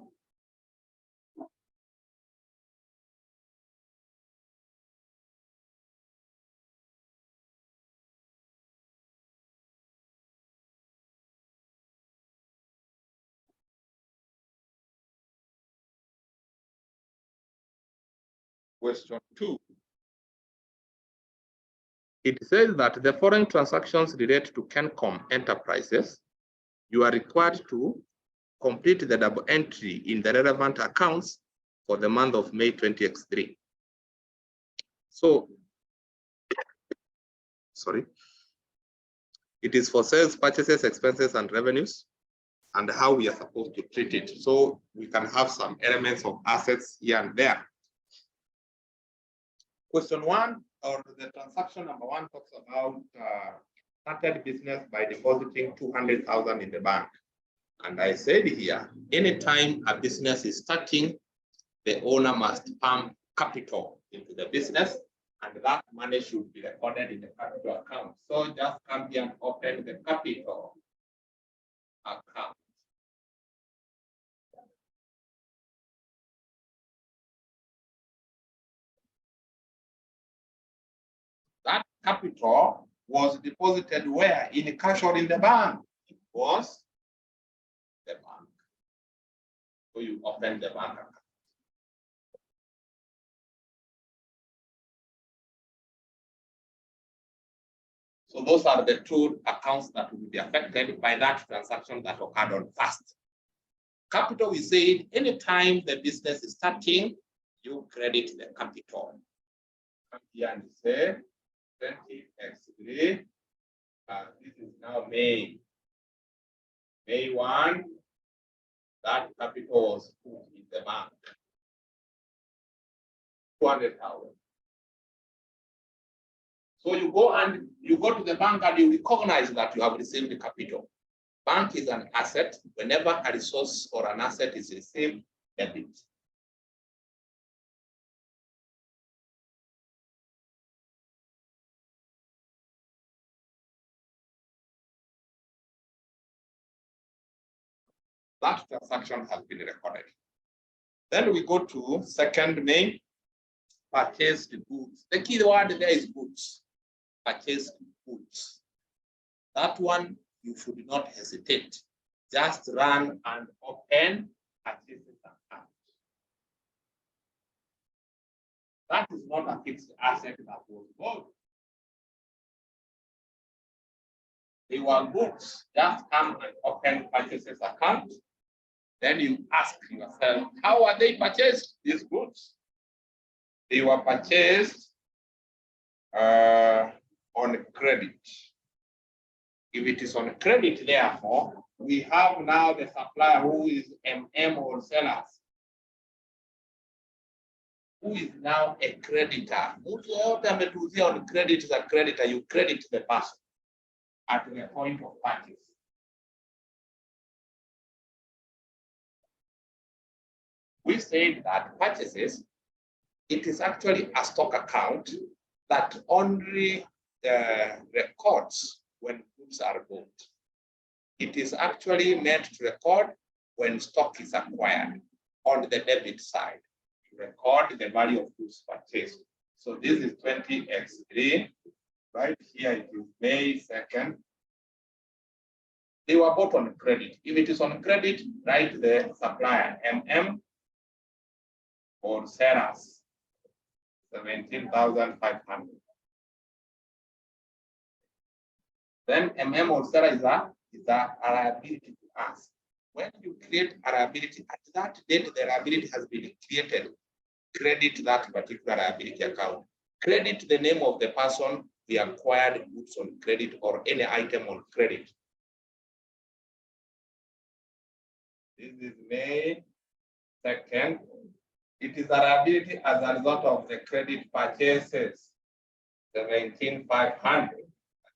Speaker 1: Question 2. It says that the foreign transactions relate to Kencom enterprises. You are required to complete the double entry in the relevant accounts for the month of May 2023. So, sorry. It is for sales, purchases, expenses, and revenues, and how we are supposed to treat it. So we can have some elements of assets here and there. Question 1, or the transaction number 1, talks about started business by depositing 200,000 in the bank. And I said here, anytime a business is starting, the owner must pump capital into the business, and that money should be recorded in the capital account. So just come here and open the capital account. That capital was deposited where? In cash or in the bank? It was the bank. So you open the bank account. So those are the two accounts that will be affected by that transaction that occurred on first. Capital, we said, anytime the business is starting, you credit the capital. Come here and say 20x3. This is now May 1. that capital was put in the bank. 200,000. So you go to the bank and you recognize that you have received the capital. Bank is an asset. Whenever a resource or an asset is received, debit. That transaction has been recorded. Then we go to second main, purchased goods. The key word there is goods. Purchased goods. That one you should not hesitate. Just run and open purchases account. That is not a fixed asset that was bought. They were goods. Just come and open purchases account. Then you ask yourself, how are they purchased, these goods? They were purchased on credit. If it is on credit, therefore, we have now the supplier who is or sellers, who is now a creditor. On credit is a creditor, you credit the person at the point of purchase. We said that purchases, it is actually a stock account that only records when goods are bought. It is actually meant to record when stock is acquired on the debit side, to record the value of goods purchased. So this is 20x3, right here it is May 2nd. They were bought on credit. If it is on credit, write the supplier, or sellers, 17,500. Then or seller is a liability to us. When you create a liability, at that date the liability has been created, credit that particular liability account. Credit the name of the person we acquired goods on credit or any item on credit. This is May 2nd. It is a liability as a result of the credit purchases, 17,500.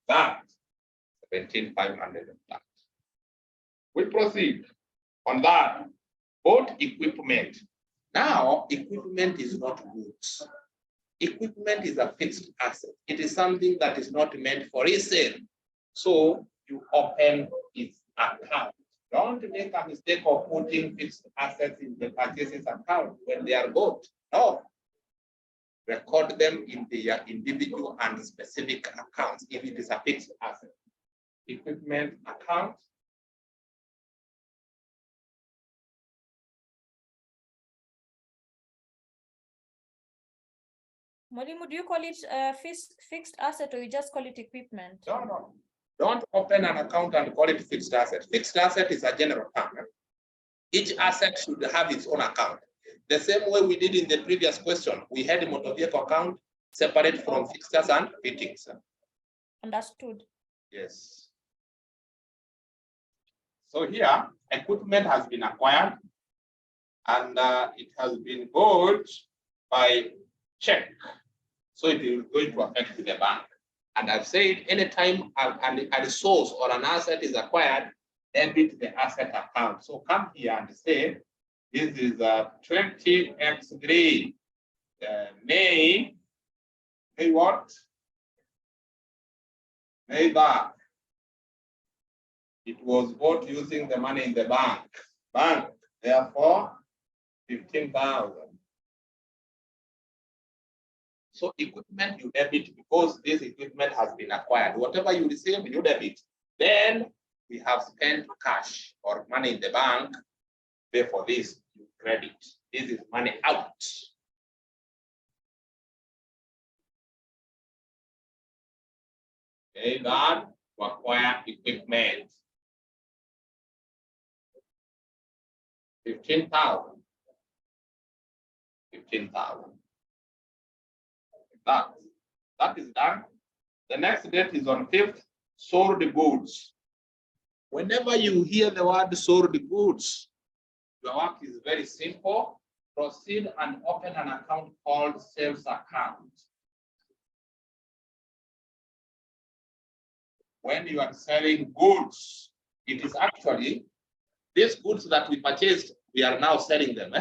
Speaker 1: That 17,500 of that. We proceed on that. Bought equipment. Now, equipment is not goods. Equipment is a fixed asset. It is something that is not meant for resale. So you open its account. Don't make a mistake of putting fixed assets in the purchases account when they are bought. No. Record them in their individual and specific accounts if it is a fixed asset. Equipment account.
Speaker 5: Mwalimu, do you call it fixed asset or you just call it equipment?
Speaker 1: No. Don't open an account and call it fixed asset. Fixed asset is a general term. Each asset should have its own account. The same way we did in the previous question, we had a motor vehicle account separate from fixtures and fittings.
Speaker 5: Understood.
Speaker 1: Yes. So here, equipment has been acquired and it has been bought by check. So it is going to affect the bank. And I've said anytime a resource or an asset is acquired, debit the asset account. So come here and say, this is 20x3, May what? May that. It was bought using the money in the bank. Therefore, 15,000. So equipment you debit because this equipment has been acquired. Whatever you receive, you debit. Then we have spent cash or money in the bank. Pay for this, you credit. This is money out. Okay, that to acquire equipment. 15,000. 15,000. That is done. The next date is on 5th, sold goods. Whenever you hear the word sold goods, Your work is very simple. Proceed and open an account called sales account. When you are selling goods, it is actually these goods that we purchased, we are now selling them.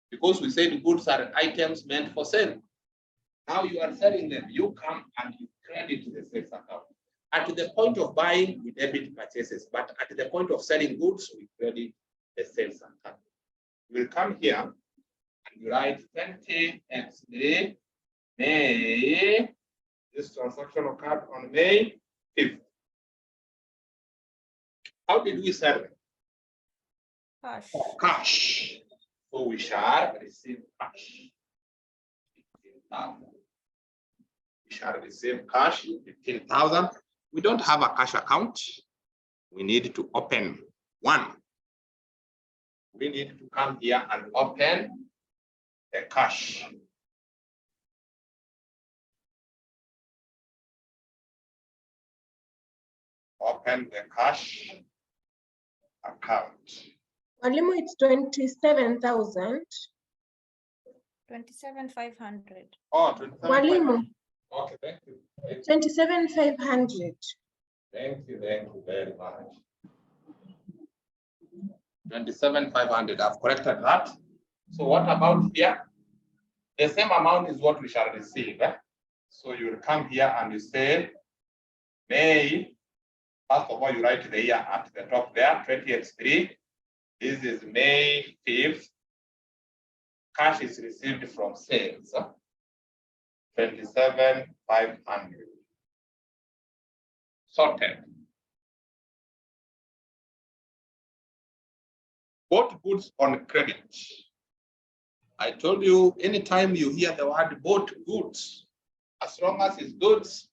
Speaker 1: Because we said goods are items meant for sale. Now you are selling them. You come and you credit the sales account. At the point of buying, we debit purchases, but at the point of selling goods, we credit the sales account. We'll come here and you write 20 XD May. This transaction occurred on May 5th. How did we sell them?
Speaker 5: Cash.
Speaker 1: Cash. So we shall receive cash. 15,000. We shall receive cash, 15,000. We don't have a cash account. We need to open one. We need to come here and open the cash. Open the cash account.
Speaker 2: Mwalimu, it's 27,000.
Speaker 5: 27,500.
Speaker 1: Oh,
Speaker 2: Mwalimu,
Speaker 1: okay, thank you.
Speaker 2: 27,500.
Speaker 1: Thank you very much. 27,500. I've corrected that. So what about here? The same amount is what we shall receive. So you will come here and you say, May. First of all, you write the year at the top there, 20x3. This is May 5th. Cash is received from sales. 27,500. Sorted. Bought goods on credit. I told you, anytime you hear the word bought goods, as long as it's goods,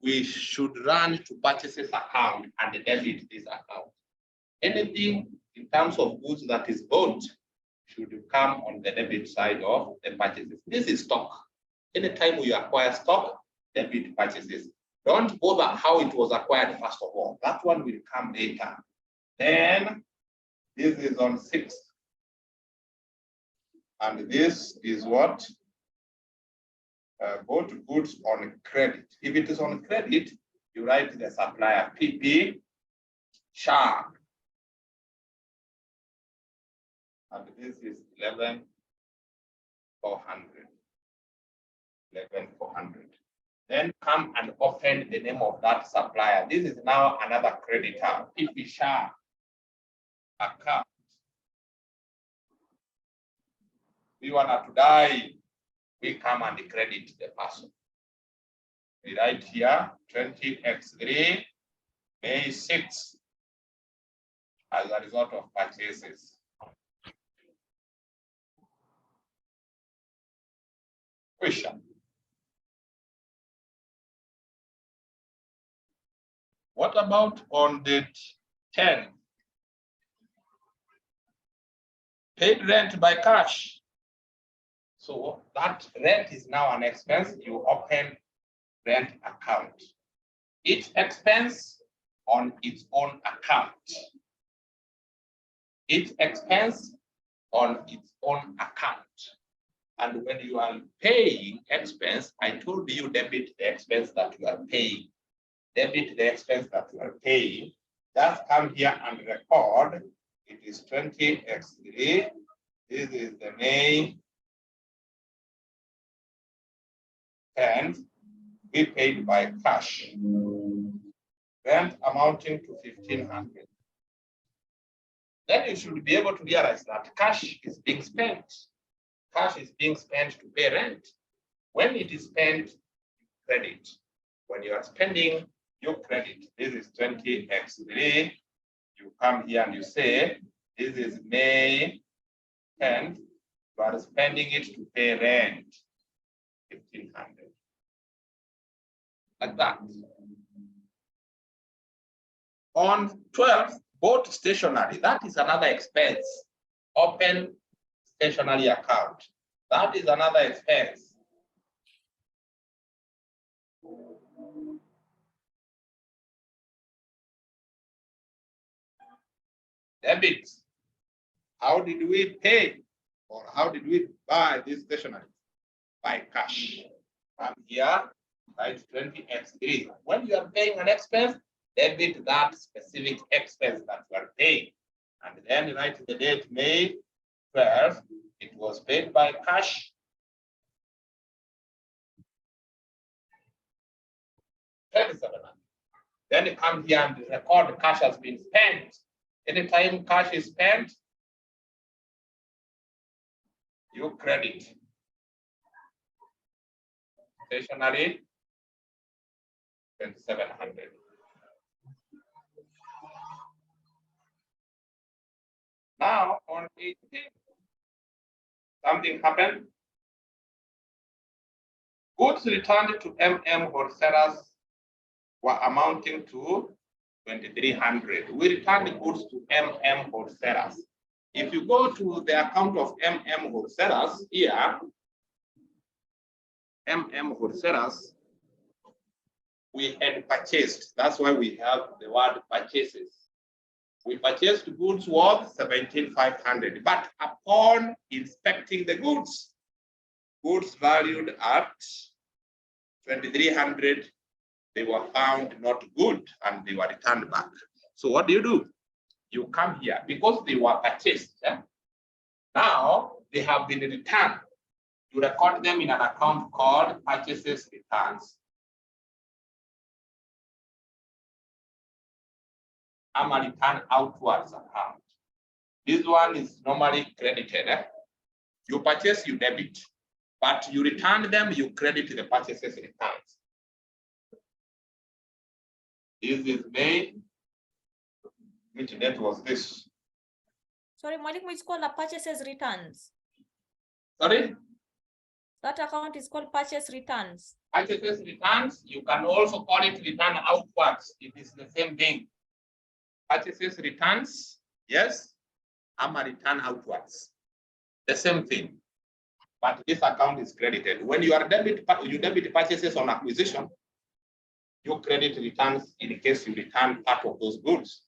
Speaker 1: we should run to purchases account and debit this account. Anything in terms of goods that is bought should come on the debit side of the purchases. This is stock. Anytime we acquire stock, debit purchases. Don't bother how it was acquired first of all. That one will come later. Then this is on 6th. And this is what? Bought goods on credit. If it is on credit, you write the supplier PP sharp. And this is 11,400. 11,400. Then come and open the name of that supplier. This is now another creditor, PP sharp account. We want to die. We come and credit the person. We write here 20x3 May 6th as a result of purchases. Question. What about on the 10th? Paid rent by cash. So that rent is now an expense. You open rent account. Each expense on its own account. Each expense on its own account. And when you are paying expense, I told you debit the expense that you are paying. Debit the expense that you are paying. Just come here and record. It is 20x3. This is the May. And we paid by cash. Rent amounting to 1,500. Then you should be able to realize that cash is being spent. Cash is being spent to pay rent. When it is spent, you credit. When you are spending, you credit. This is 20x3. You come here and you say, this is May 10th. You are spending it to pay rent. 1,500. Like that. On 12th, bought stationery. That is another expense. Open stationery account. That is another expense. Debit. How did we pay or how did we buy this stationery? By cash. Come here, write 20x3. When you are paying an expense, debit that specific expense that you are paying. And then write the date, May 12th. It was paid by cash. Then you come here and record the cash has been spent. Anytime cash is spent, you credit. Stationery, 2,700. Now on 18th, something happened. Goods returned to wholesalers were amounting to 2,300. We returned the goods to wholesalers. If you go to the account of wholesalers here, wholesalers, we had purchased. That's why we have the word purchases. We purchased goods worth 17,500, but upon inspecting the goods valued at 2,300, they were found not good and they were returned back. So what do? You come here because they were purchased. Now they have been returned. You record them in an account called purchases returns. I'm a return outwards account. This one is normally credited. You purchase, you debit, but you return them, you credit the purchases returns. This is May. Which date was this?
Speaker 5: Sorry, Mwalimu, it's called a purchases returns.
Speaker 1: Sorry?
Speaker 5: That account is called purchase returns.
Speaker 1: Purchases returns, you can also call it return outwards. It is the same thing. Purchases returns, yes, I'm a return outwards. The same thing. But this account is credited. When you are debit purchases on acquisition, you credit returns in case you return part of those goods.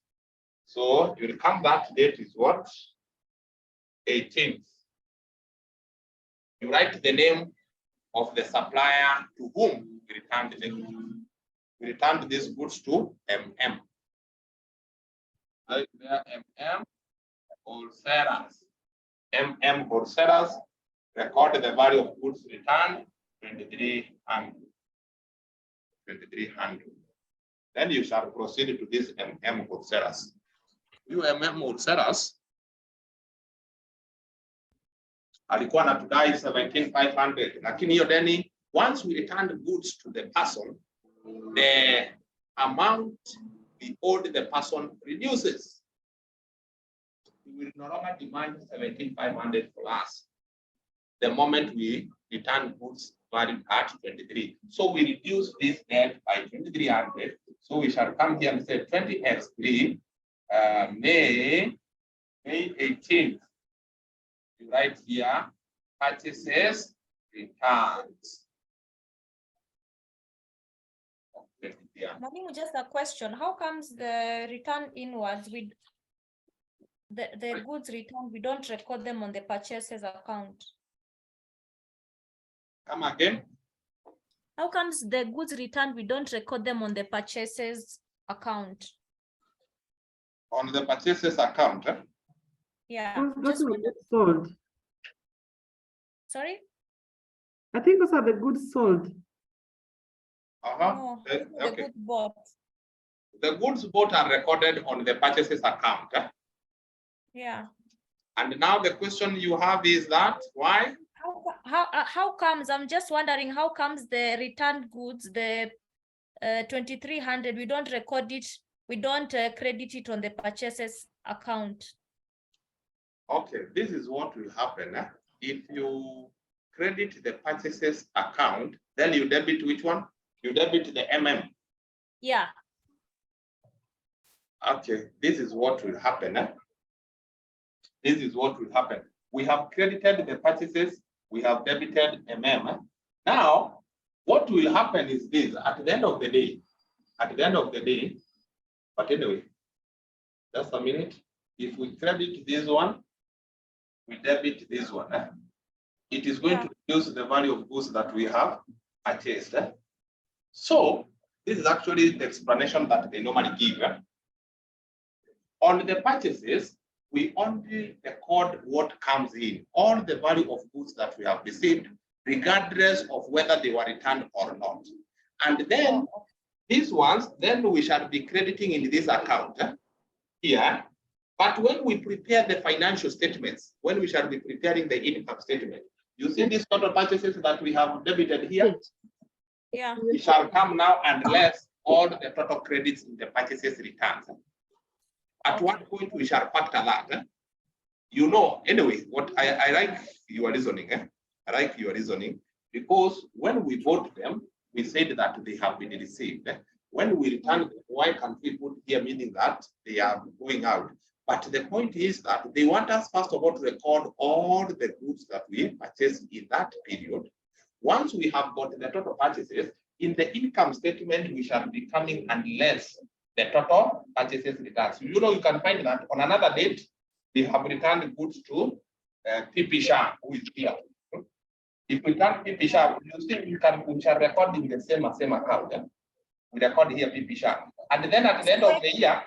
Speaker 1: So you will come, that date is what? 18th. You write the name of the supplier to whom we returned the goods. We returned these goods to MM. Right there, MM wholesalers. MM wholesalers record the value of goods returned, 2,300. 2,300. Then you shall proceed to this MM wholesalers. You MM wholesalers alikuwa anatudai 17,500, lakini hiyo deni, once we return the goods to the person, the amount we owed the person reduces. We will no longer demand 17,500 for us the moment we return goods valued at 23. So we reduce this debt by 2,300. So we shall come here and say 20x3, May 18th. You write here, purchases returns.
Speaker 5: Mwalimu, just a question. How comes the return inwards with the goods returned, we don't record them on the purchases account?
Speaker 1: Come again.
Speaker 5: How comes the goods returned, we don't record them on the purchases account?
Speaker 1: On the purchases account,
Speaker 5: Yeah.
Speaker 7: Those are the goods sold.
Speaker 5: Sorry?
Speaker 7: I think those are the goods sold.
Speaker 5: No, the
Speaker 1: Okay.
Speaker 5: goods bought.
Speaker 1: The goods bought are recorded on the purchases account.
Speaker 5: Yeah.
Speaker 1: And now the question you have is that why?
Speaker 5: How comes, I'm just wondering, how comes the returned goods, the 2,300, we don't record it, we don't credit it on the purchases account?
Speaker 1: Okay, this is what will happen. If you credit the purchases account, then you debit which one? You debit the MM.
Speaker 5: Yeah.
Speaker 1: Okay, this is what will happen. This is what will happen. We have credited the purchases, we have debited MM. Now, what will happen is this, at the end of the day, but anyway, just a minute. If we credit this one, we debit this one, it is going to reduce the value of goods that we have purchased. So this is actually the explanation that they normally give. On the purchases, we only record what comes in, all the value of goods that we have received, regardless of whether they were returned or not. And then these ones, then we shall be crediting in this account here. But when we prepare the financial statements, when we shall be preparing the income statement, you see these total purchases that we have debited here?
Speaker 5: Yeah.
Speaker 1: It shall come now and less all the total credits in the purchases returns. At what point we shall factor that? You know, anyway, what I like your reasoning. I like your reasoning because when we bought them, we said that they have been received. When we return them, why can't we put here meaning that they are going out? But the point is that they want us, first of all, to record all the goods that we purchased in that period. Once we have got the total purchases, in the income statement, we shall be coming and less the total purchases returns. You know, you can find that on another date, we have returned goods to PP Shah, who is here. If we turn PP Shah, you see, we shall record in the same account. We record here PP Shah. And then at the end of the year,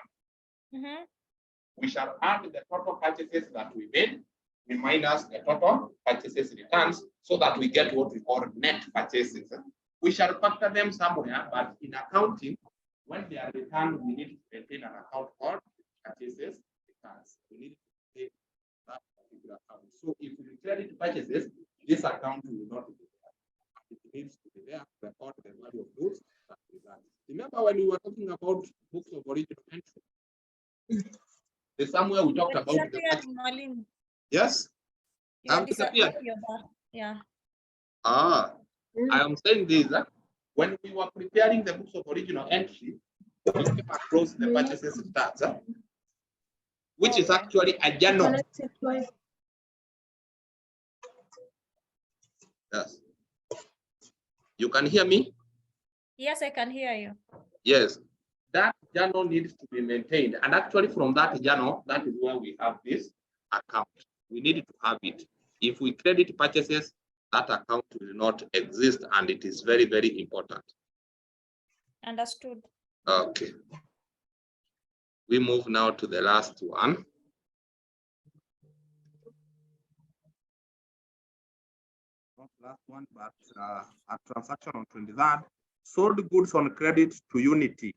Speaker 1: we shall add the total purchases that we made, we minus the total purchases returns, so that we get what we call net purchases. We shall factor them somewhere, but in accounting, when they are returned, we need to maintain an account called purchases returns. We need to pay that particular account. So if we credit purchases, this account will not be there. It needs to be there to record the value of goods that we done. Remember when we were talking about books of original entry? There's somewhere we talked about the yes.
Speaker 5: Yeah.
Speaker 1: I am saying this when we were preparing the books of original entry, we came across the purchases stats, which is actually a journal. Yes. You can hear me?
Speaker 5: Yes, I can hear you.
Speaker 1: Yes. That journal needs to be maintained. And actually from that journal, that is where we have this account. We need to have it. If we credit purchases, that account will not exist, and it is very, very important.
Speaker 5: Understood.
Speaker 1: Okay. We move now to the last one. Not last one, but a transaction on 23rd. Sold goods on credit to Unity.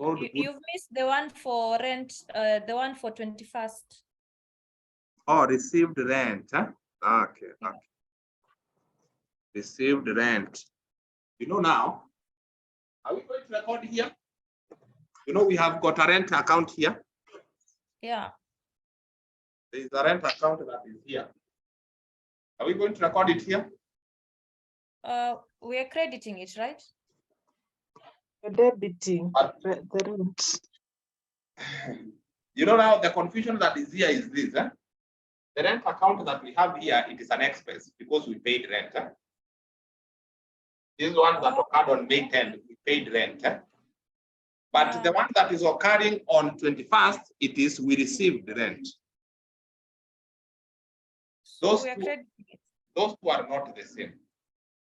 Speaker 5: You've missed the one for rent, the one for 21st.
Speaker 1: Oh, received rent. Huh? Okay, okay. Received rent. You know now, are we going to record here? You know, we have got a rent account here.
Speaker 5: Yeah.
Speaker 1: There is a rent account that is here. Are we going to record it here?
Speaker 5: We are crediting it, right?
Speaker 7: Debiting the rent.
Speaker 1: You know now the confusion that is here is this. The rent account that we have here, it is an expense because we paid rent. This one that occurred on May 10th, we paid rent. But the one that is occurring on 21st, it is we received rent. Those two are not the same.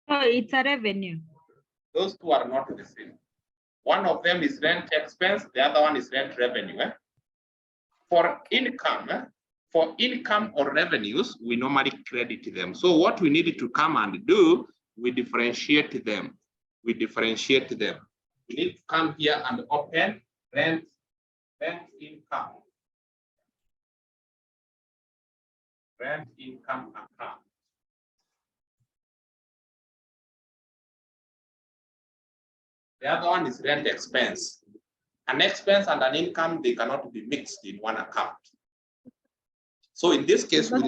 Speaker 4: Oh, it's a revenue.
Speaker 1: Those two are not the same. One of them is rent expense, the other one is rent revenue. For income or revenues, we normally credit them. So what we need to come and do, we differentiate them. We differentiate them. We need to come here and open rent income. Rent income account. The other one is rent expense. An expense and an income, they cannot be mixed in one account. So in this case, we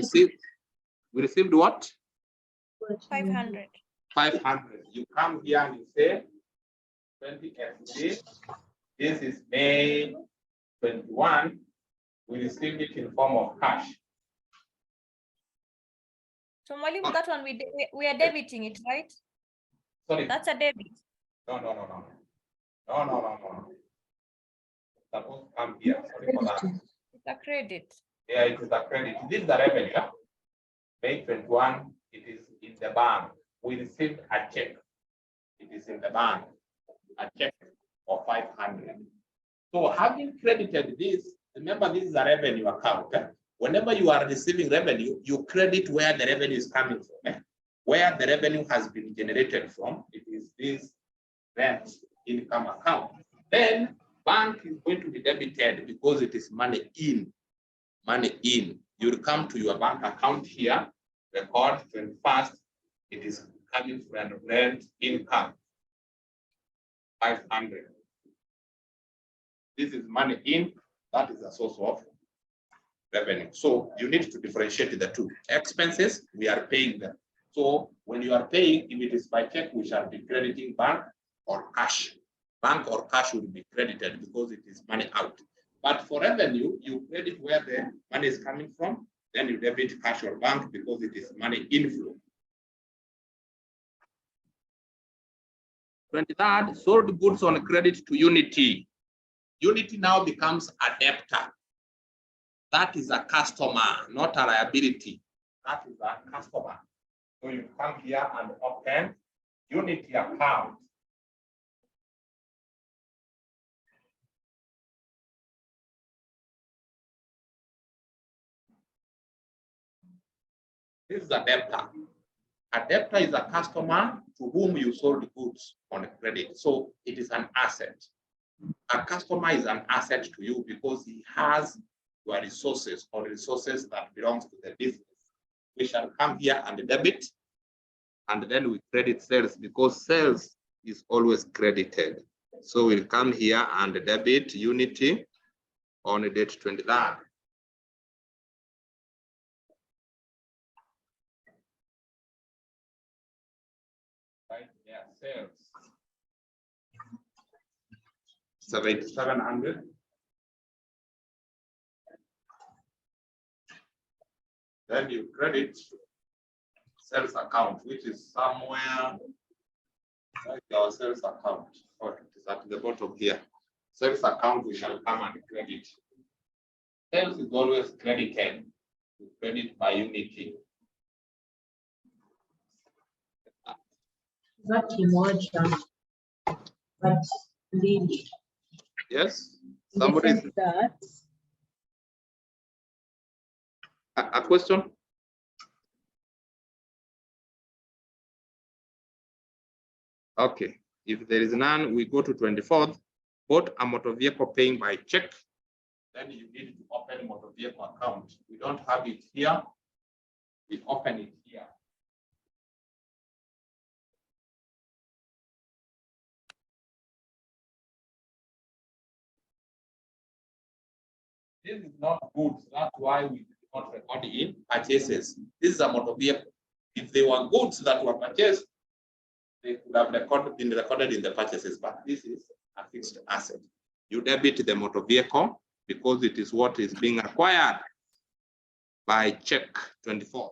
Speaker 1: received what?
Speaker 5: 500.
Speaker 1: 500. You come here and you say 20 FD. This is May 21. We received it in form of cash.
Speaker 5: So Mwalimu, that one we are debiting it, right?
Speaker 1: Sorry.
Speaker 5: That's a debit.
Speaker 1: No. Suppose come here. Sorry for that.
Speaker 5: It's a credit.
Speaker 1: Yeah, it is a credit. This is the revenue. May 21, it is in the bank. We received a check. It is in the bank, a check of 500. So having credited this, remember this is a revenue account. Whenever you are receiving revenue, you credit where the revenue is coming from. Where the revenue has been generated from, it is this rent income account. Then bank is going to be debited because it is money in. Money in. You will come to your bank account here, record 21st, it is coming from rent income, 500. This is money in, that is a source of revenue. So you need to differentiate the two. Expenses, we are paying them. So when you are paying, if it is by check, we shall be crediting bank or cash. Bank or cash will be credited because it is money out. But for revenue, you credit where the money is coming from, then you debit cash or bank because it is money inflow. 23rd, sold goods on credit to Unity. Unity now becomes a debtor. That is a customer, not a liability. That is a customer. So you come here and open Unity account. This is a debtor. A debtor is a customer to whom you sold goods on credit. So it is an asset. A customer is an asset to you because he has your resources or resources that belongs to the business. We shall come here and debit, and then we credit sales because sales is always credited. So we'll come here and debit Unity on date 23rd. Right there, sales. 7,700. Then you credit sales account, which is somewhere like our sales account, or it is at the bottom here. Sales account, we shall come and credit. Sales is always credited. You credit by Unity.
Speaker 2: That emotion, but lead.
Speaker 1: Yes,
Speaker 2: In the
Speaker 1: somebody.
Speaker 2: sense that
Speaker 1: A question? Okay, if there is none, we go to 24th. Bought a motor vehicle paying by check. Then you need to open motor vehicle account. We don't have it here. We open it here. This is not goods. That's why we do not record in purchases. This is a motor vehicle. If they were goods that were purchased, they could have been recorded in the purchases, but this is a fixed asset. You debit the motor vehicle because it is what is being acquired by check 24.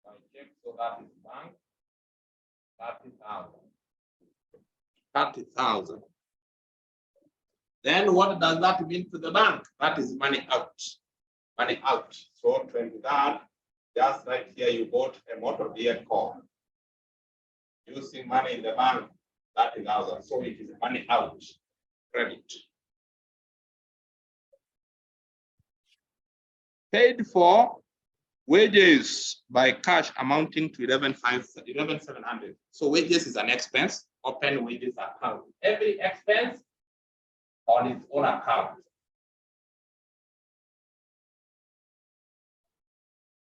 Speaker 1: By check, so that is bank, 30,000. 30,000. Then what does that mean to the bank? That is money out. Money out. So 23rd, just right here, you bought a motor vehicle using money in the bank, 30,000. So it is money out, credit. Paid for wages by cash amounting to 11,700. So wages is an expense. Open wages account. Every expense on its own account.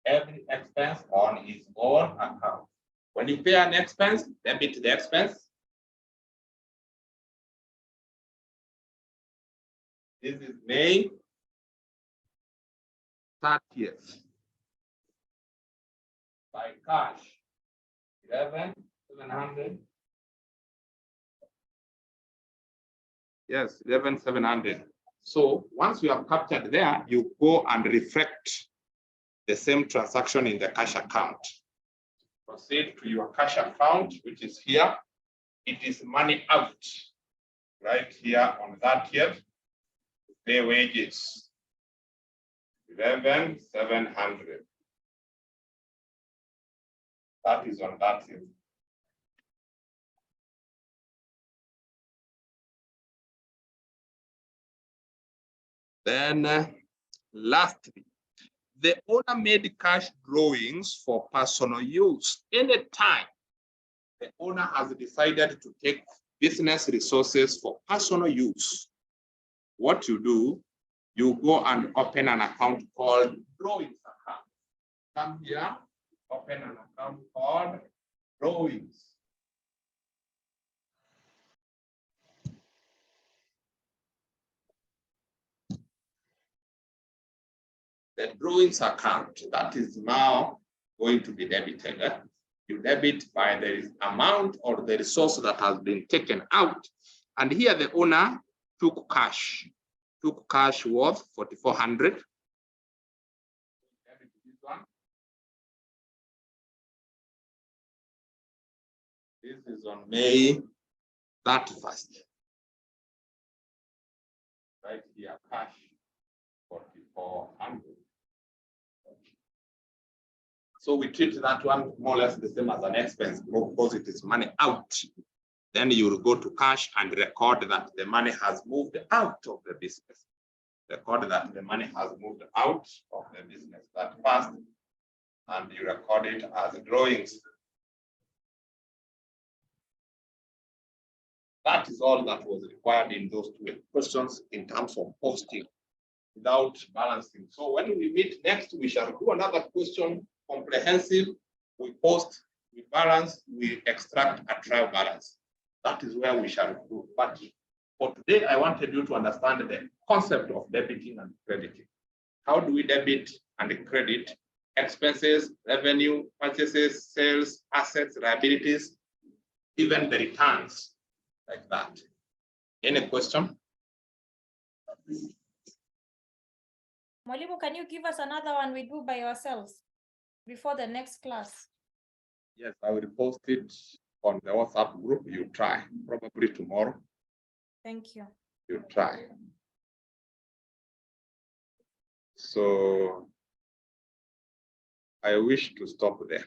Speaker 1: Every expense on its own account. When you pay an expense, debit the expense. This is May 30th. By cash, 11,700. Yes, 11,700. So once you have captured there, you go and reflect the same transaction in the cash account. Proceed to your cash account, which is here. It is money out, right here on 30th, pay wages, 11,700. That is on 30th. Then lastly, the owner made cash drawings for personal use. Anytime the owner has decided to take business resources for personal use, what you do, you go and open an account called drawings account. Come here, open an account called drawings. The drawings account, that is now going to be debited. You debit by the amount or the resource that has been taken out. And here the owner took cash worth 4,400. This is on May 31st. Right here, cash 4,400. So we treat that one more or less the same as an expense because it is money out. Then you will go to cash and record that the money has moved out of the business. Record that the money has moved out of the business, that first, and you record it as drawings. That is all that was required in those two questions in terms of posting without balancing. So when we meet next, we shall do another question, comprehensive. We post, we balance, we extract a trial balance. That is where we shall do. But for today, I wanted you to understand the concept of debiting and crediting. How do we debit and credit expenses, revenue, purchases, sales, assets, liabilities, even the returns, like that. Any question?
Speaker 5: Mwalimu, can you give us another one we do by ourselves before the next class?
Speaker 1: Yes, I will post it on the WhatsApp group. You try, probably tomorrow.
Speaker 5: Thank you.
Speaker 1: You try. So I wish to stop there.